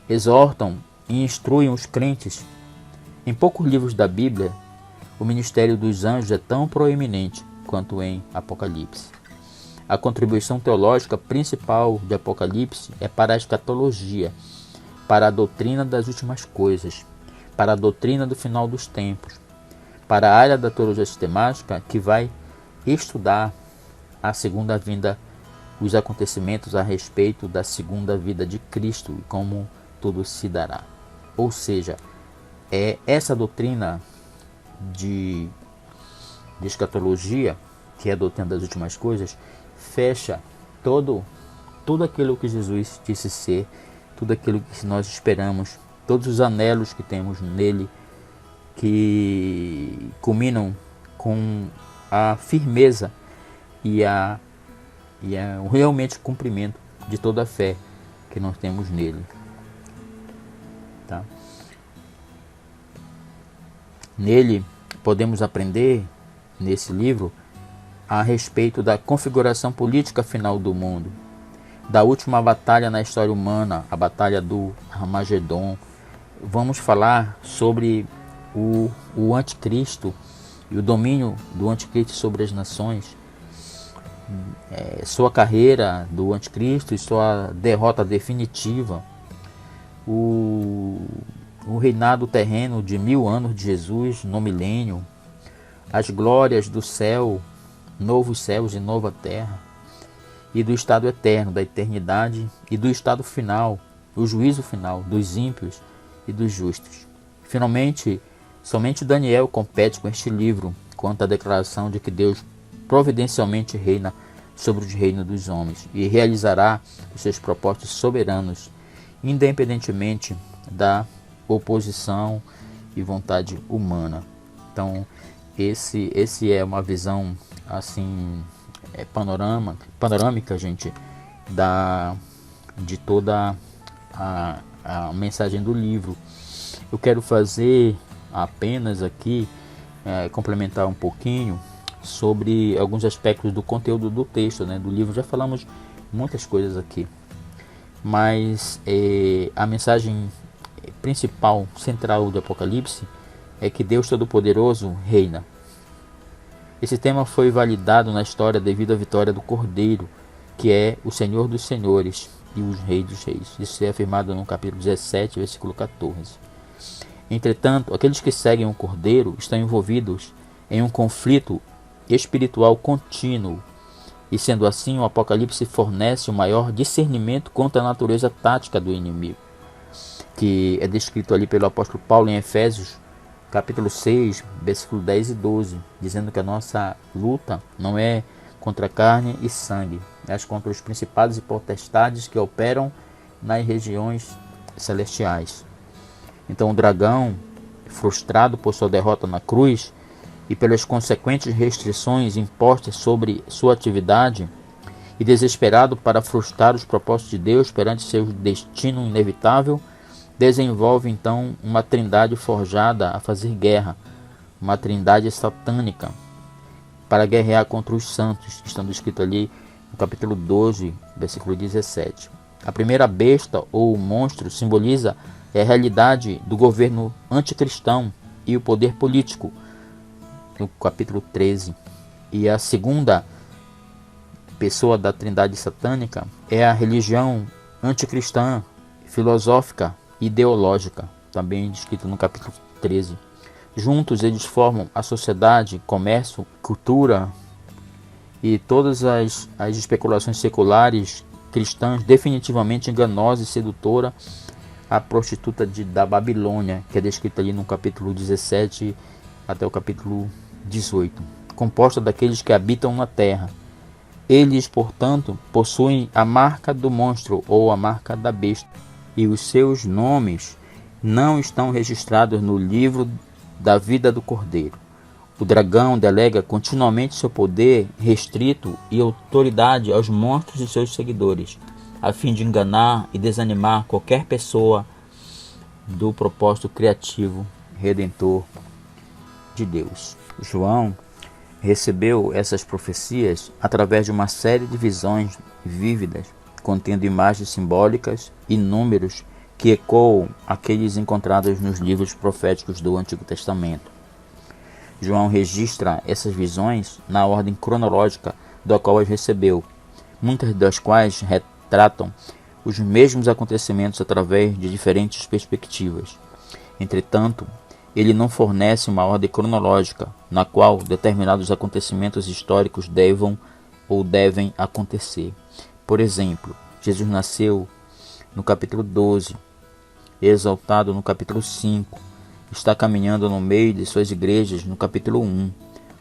exortam e instruem os crentes. Em poucos livros da Bíblia, o ministério dos anjos é tão proeminente quanto em Apocalipse. A contribuição teológica principal de Apocalipse é para a escatologia, para a doutrina das últimas coisas, para a doutrina do final dos tempos, para a área da teologia sistemática que vai estudar a segunda vinda, os acontecimentos a respeito da segunda vinda de Cristo e como tudo se dará. Ou seja, essa doutrina de escatologia, que é a doutrina das últimas coisas, fecha tudo aquilo que Jesus disse ser, tudo aquilo que nós esperamos, todos os anelos que temos nele, que culminam com a firmeza e realmente cumprimento de toda a fé que nós temos nele. Tá? Nele podemos aprender, nesse livro, a respeito da configuração política final do mundo, da última batalha na história humana, a batalha do Armagedon. Vamos falar sobre o anticristo e o domínio do anticristo sobre as nações. sua carreira do anticristo e sua derrota definitiva, o reinado terreno de 1000 anos de Jesus no milênio, as glórias do céu, novos céus e nova terra, e do estado eterno, da eternidade, e do estado final, o juízo final dos ímpios e dos justos. Finalmente, somente Daniel compete com este livro quanto à declaração de que Deus providencialmente reina sobre os reinos dos homens e realizará os seus propósitos soberanos, independentemente da oposição e vontade humana. Então, esse é uma visão assim panorâmica, gente, de toda a mensagem do livro. Eu quero fazer apenas aqui complementar um pouquinho sobre alguns aspectos do conteúdo do texto, do livro. Já falamos muitas coisas aqui, mas a mensagem principal, central do Apocalipse é que Deus Todo-Poderoso reina. Esse tema foi validado na história devido à vitória do Cordeiro, que é o Senhor dos Senhores e os Reis dos Reis. Isso é afirmado no capítulo 17, versículo 14. Entretanto, aqueles que seguem o Cordeiro estão envolvidos em um conflito espiritual contínuo, e sendo assim, o Apocalipse fornece o maior discernimento contra a natureza tática do inimigo, que é descrito ali pelo apóstolo Paulo em Efésios, capítulo 6, versículo 10 e 12, dizendo que a nossa luta não é contra carne e sangue, mas contra os principados e potestades que operam nas regiões celestiais. Então o dragão, frustrado por sua derrota na cruz e pelas consequentes restrições impostas sobre sua atividade, e desesperado para frustrar os propósitos de Deus perante seu destino inevitável, desenvolve então uma trindade forjada a fazer guerra, uma trindade satânica, para guerrear contra os santos, que estão descritos ali no capítulo 12, versículo 17. A primeira besta ou monstro simboliza a realidade do governo anticristão e o poder político, no capítulo 13. E a segunda pessoa da trindade satânica é a religião anticristã, filosófica e ideológica, também descrito no capítulo 13. Juntos eles formam a sociedade, comércio, cultura e todas as especulações seculares cristãs definitivamente enganosa e sedutora, a prostituta da Babilônia, que é descrita ali no capítulo 17 até o capítulo 18, composta daqueles que habitam na terra. Eles, portanto, possuem a marca do monstro ou a marca da besta, e os seus nomes não estão registrados no livro da vida do Cordeiro. O dragão delega continuamente seu poder restrito e autoridade aos monstros e seus seguidores, a fim de enganar e desanimar qualquer pessoa do propósito criativo redentor de Deus. João recebeu essas profecias através de uma série de visões vívidas, contendo imagens simbólicas e números que ecoam aqueles encontrados nos livros proféticos do Antigo Testamento. João registra essas visões na ordem cronológica da qual as recebeu, muitas das quais retratam os mesmos acontecimentos através de diferentes perspectivas. Entretanto, ele não fornece uma ordem cronológica na qual determinados acontecimentos históricos devem acontecer. Por exemplo, Jesus nasceu no capítulo 12, exaltado no capítulo 5, está caminhando no meio de suas igrejas no capítulo 1.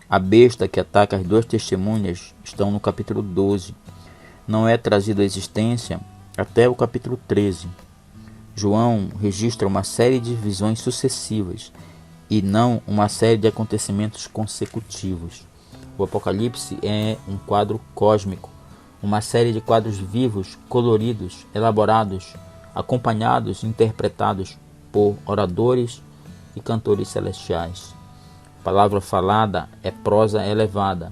A besta que ataca as duas testemunhas estão no capítulo 12. Não é trazido à existência até o capítulo 13. João registra uma série de visões sucessivas e não uma série de acontecimentos consecutivos. O Apocalipse é um quadro cósmico, uma série de quadros vivos, coloridos, elaborados, acompanhados e interpretados por oradores e cantores celestiais. A palavra falada é prosa elevada,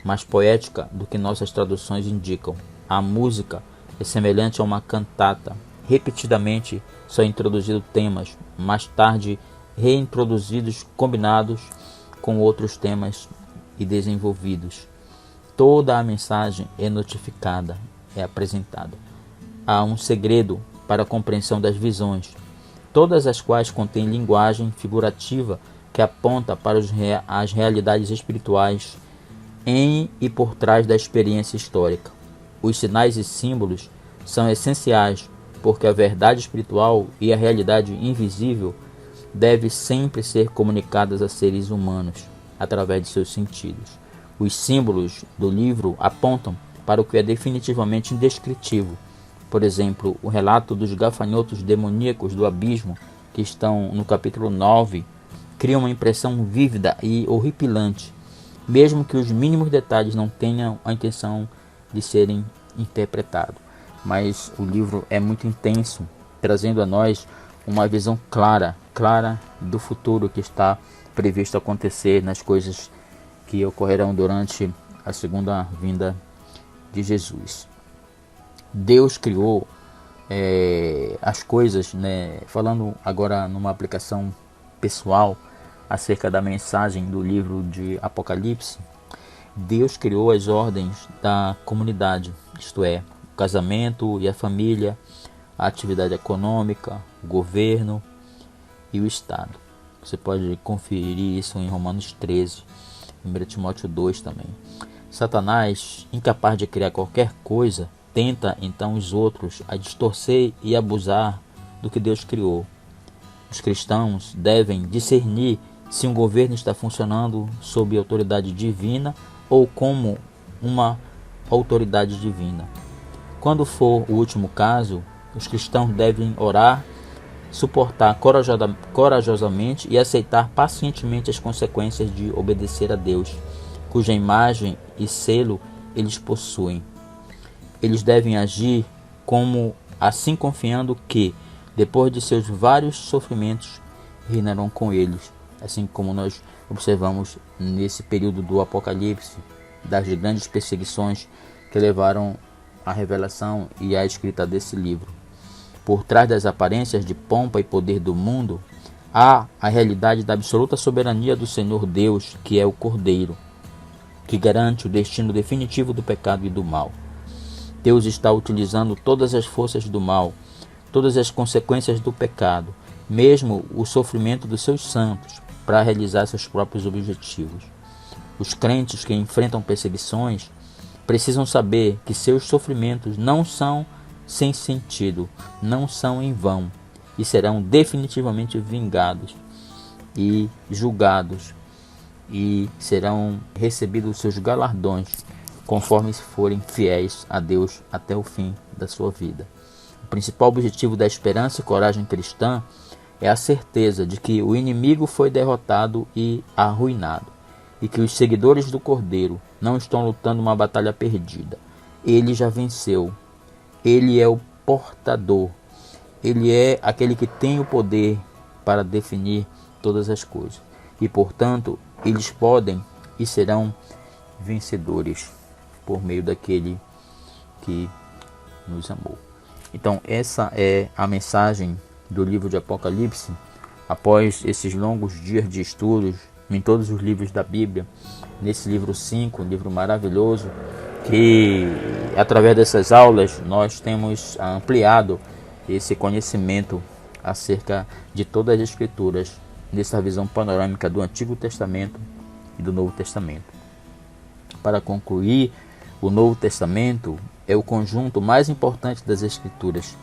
mais poética do que nossas traduções indicam. A música é semelhante a uma cantata. Repetidamente são introduzidos temas, mais tarde reintroduzidos, combinados com outros temas e desenvolvidos. toda a mensagem é notificada, é apresentada. Há um segredo para a compreensão das visões, todas as quais contêm linguagem figurativa que aponta para as realidades espirituais em e por trás da experiência histórica. Os sinais e símbolos são essenciais, porque a verdade espiritual e a realidade invisível devem sempre ser comunicadas a seres humanos através de seus sentidos. Os símbolos do livro apontam para o que é definitivamente indescritível. Por exemplo, o relato dos gafanhotos demoníacos do abismo, que estão no capítulo 9, cria uma impressão vívida e horripilante, mesmo que os mínimos detalhes não tenham a intenção de serem interpretados. Mas o livro é muito intenso, trazendo a nós uma visão clara do futuro que está previsto acontecer nas coisas que ocorrerão durante a segunda vinda de Jesus. Deus criou as coisas, falando agora numa aplicação pessoal acerca da mensagem do livro de Apocalipse. Deus criou as ordens da comunidade, isto é, o casamento e a família, a atividade econômica, o governo e o Estado. Você pode conferir isso em Romanos 13, em 1 Timóteo 2 também. Satanás, incapaz de criar qualquer coisa, tenta então os outros a distorcer e abusar do que Deus criou. Os cristãos devem discernir se um governo está funcionando sob autoridade divina ou como uma autoridade divina. Quando for o último caso, os cristãos devem orar, suportar corajosamente e aceitar pacientemente as consequências de obedecer a Deus, cuja imagem e selo eles possuem. Eles devem agir como assim, confiando que, depois de seus vários sofrimentos, reinarão com eles, assim como nós observamos nesse período do Apocalipse, das grandes perseguições que levaram à revelação e à escrita desse livro. Por trás das aparências de pompa e poder do mundo, há a realidade da absoluta soberania do Senhor Deus, que é o Cordeiro, que garante o destino definitivo do pecado e do mal. Deus está utilizando todas as forças do mal, todas as consequências do pecado, mesmo o sofrimento dos seus santos, para realizar seus próprios objetivos. Os crentes que enfrentam perseguições precisam saber que seus sofrimentos não são sem sentido, não são em vão, e serão definitivamente vingados e julgados, e serão recebidos seus galardões, conforme forem fiéis a Deus até o fim da sua vida. O principal objetivo da esperança e coragem cristã é a certeza de que o inimigo foi derrotado e arruinado, e que os seguidores do Cordeiro não estão lutando uma batalha perdida. Ele já venceu. Ele é o portador. Ele é aquele que tem o poder para definir todas as coisas. E, portanto, eles podem e serão vencedores por meio daquele que nos amou. Então, essa é a mensagem do livro de Apocalipse. Após esses longos dias de estudos em todos os livros da Bíblia, nesse livro 5, um livro maravilhoso, que através dessas aulas nós temos ampliado esse conhecimento acerca de todas as Escrituras, nessa visão panorâmica do Antigo Testamento e do Novo Testamento. Para concluir, o Novo Testamento é o conjunto mais importante das Escrituras,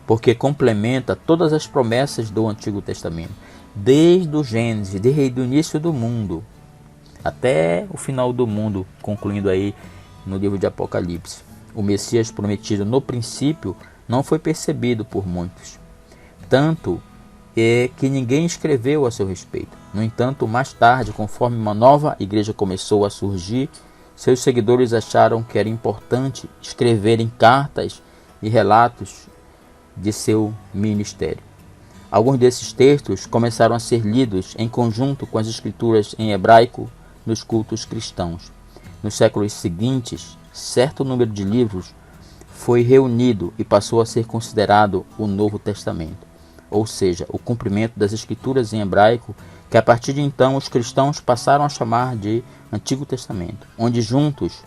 porque complementa todas as promessas do Antigo Testamento, desde o Gênesis, desde o início do mundo até o final do mundo, concluindo aí no livro de Apocalipse. O Messias prometido no princípio não foi percebido por muitos, tanto é que ninguém escreveu a seu respeito. No entanto, mais tarde, conforme uma nova igreja começou a surgir, seus seguidores acharam que era importante escreverem cartas e relatos de seu ministério. Alguns desses textos começaram a ser lidos em conjunto com as escrituras em hebraico nos cultos cristãos. Nos séculos seguintes, certo número de livros foi reunido e passou a ser considerado o Novo Testamento, ou seja, o cumprimento das escrituras em hebraico, que a partir de então os cristãos passaram a chamar de Antigo Testamento, onde juntos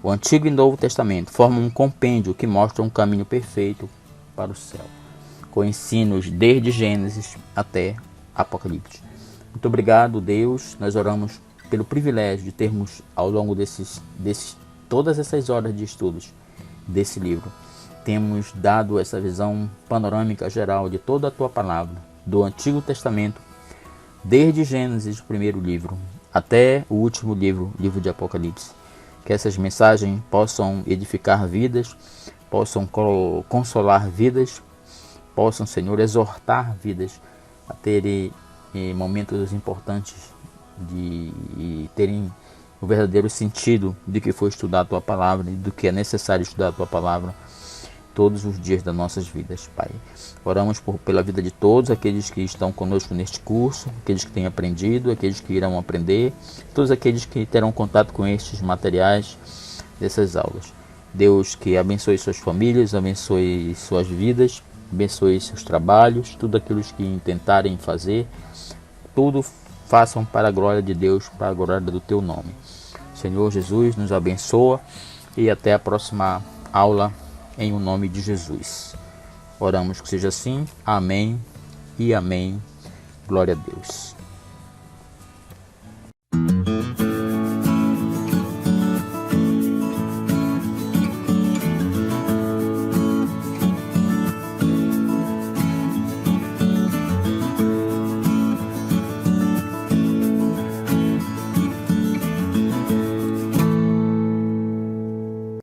O Antigo e Novo Testamento formam um compêndio que mostra um caminho perfeito para o céu, com ensinos desde Gênesis até Apocalipse. Muito obrigado, Deus. Nós oramos pelo privilégio de termos, ao longo todas essas horas de estudos desse livro, temos dado essa visão panorâmica geral de toda a Tua Palavra, do Antigo Testamento, desde Gênesis, o primeiro livro, até o último livro, livro de Apocalipse. Que essas mensagens possam edificar vidas, possam consolar vidas, possam, Senhor, exortar vidas a terem momentos importantes e terem o verdadeiro sentido de que foi estudar a Tua Palavra e do que é necessário estudar a Tua Palavra todos os dias das nossas vidas, Pai. Oramos pela vida de todos aqueles que estão conosco neste curso, aqueles que têm aprendido, aqueles que irão aprender, todos aqueles que terão contato com estes materiais dessas aulas. Deus, que abençoe suas famílias, abençoe suas vidas, abençoe seus trabalhos, tudo aquilo que intentarem fazer, tudo façam para a glória de Deus, para a glória do Teu nome. Senhor Jesus, nos abençoa e até a próxima aula, em o nome de Jesus. Oramos que seja assim. Amém e amém. Glória a Deus.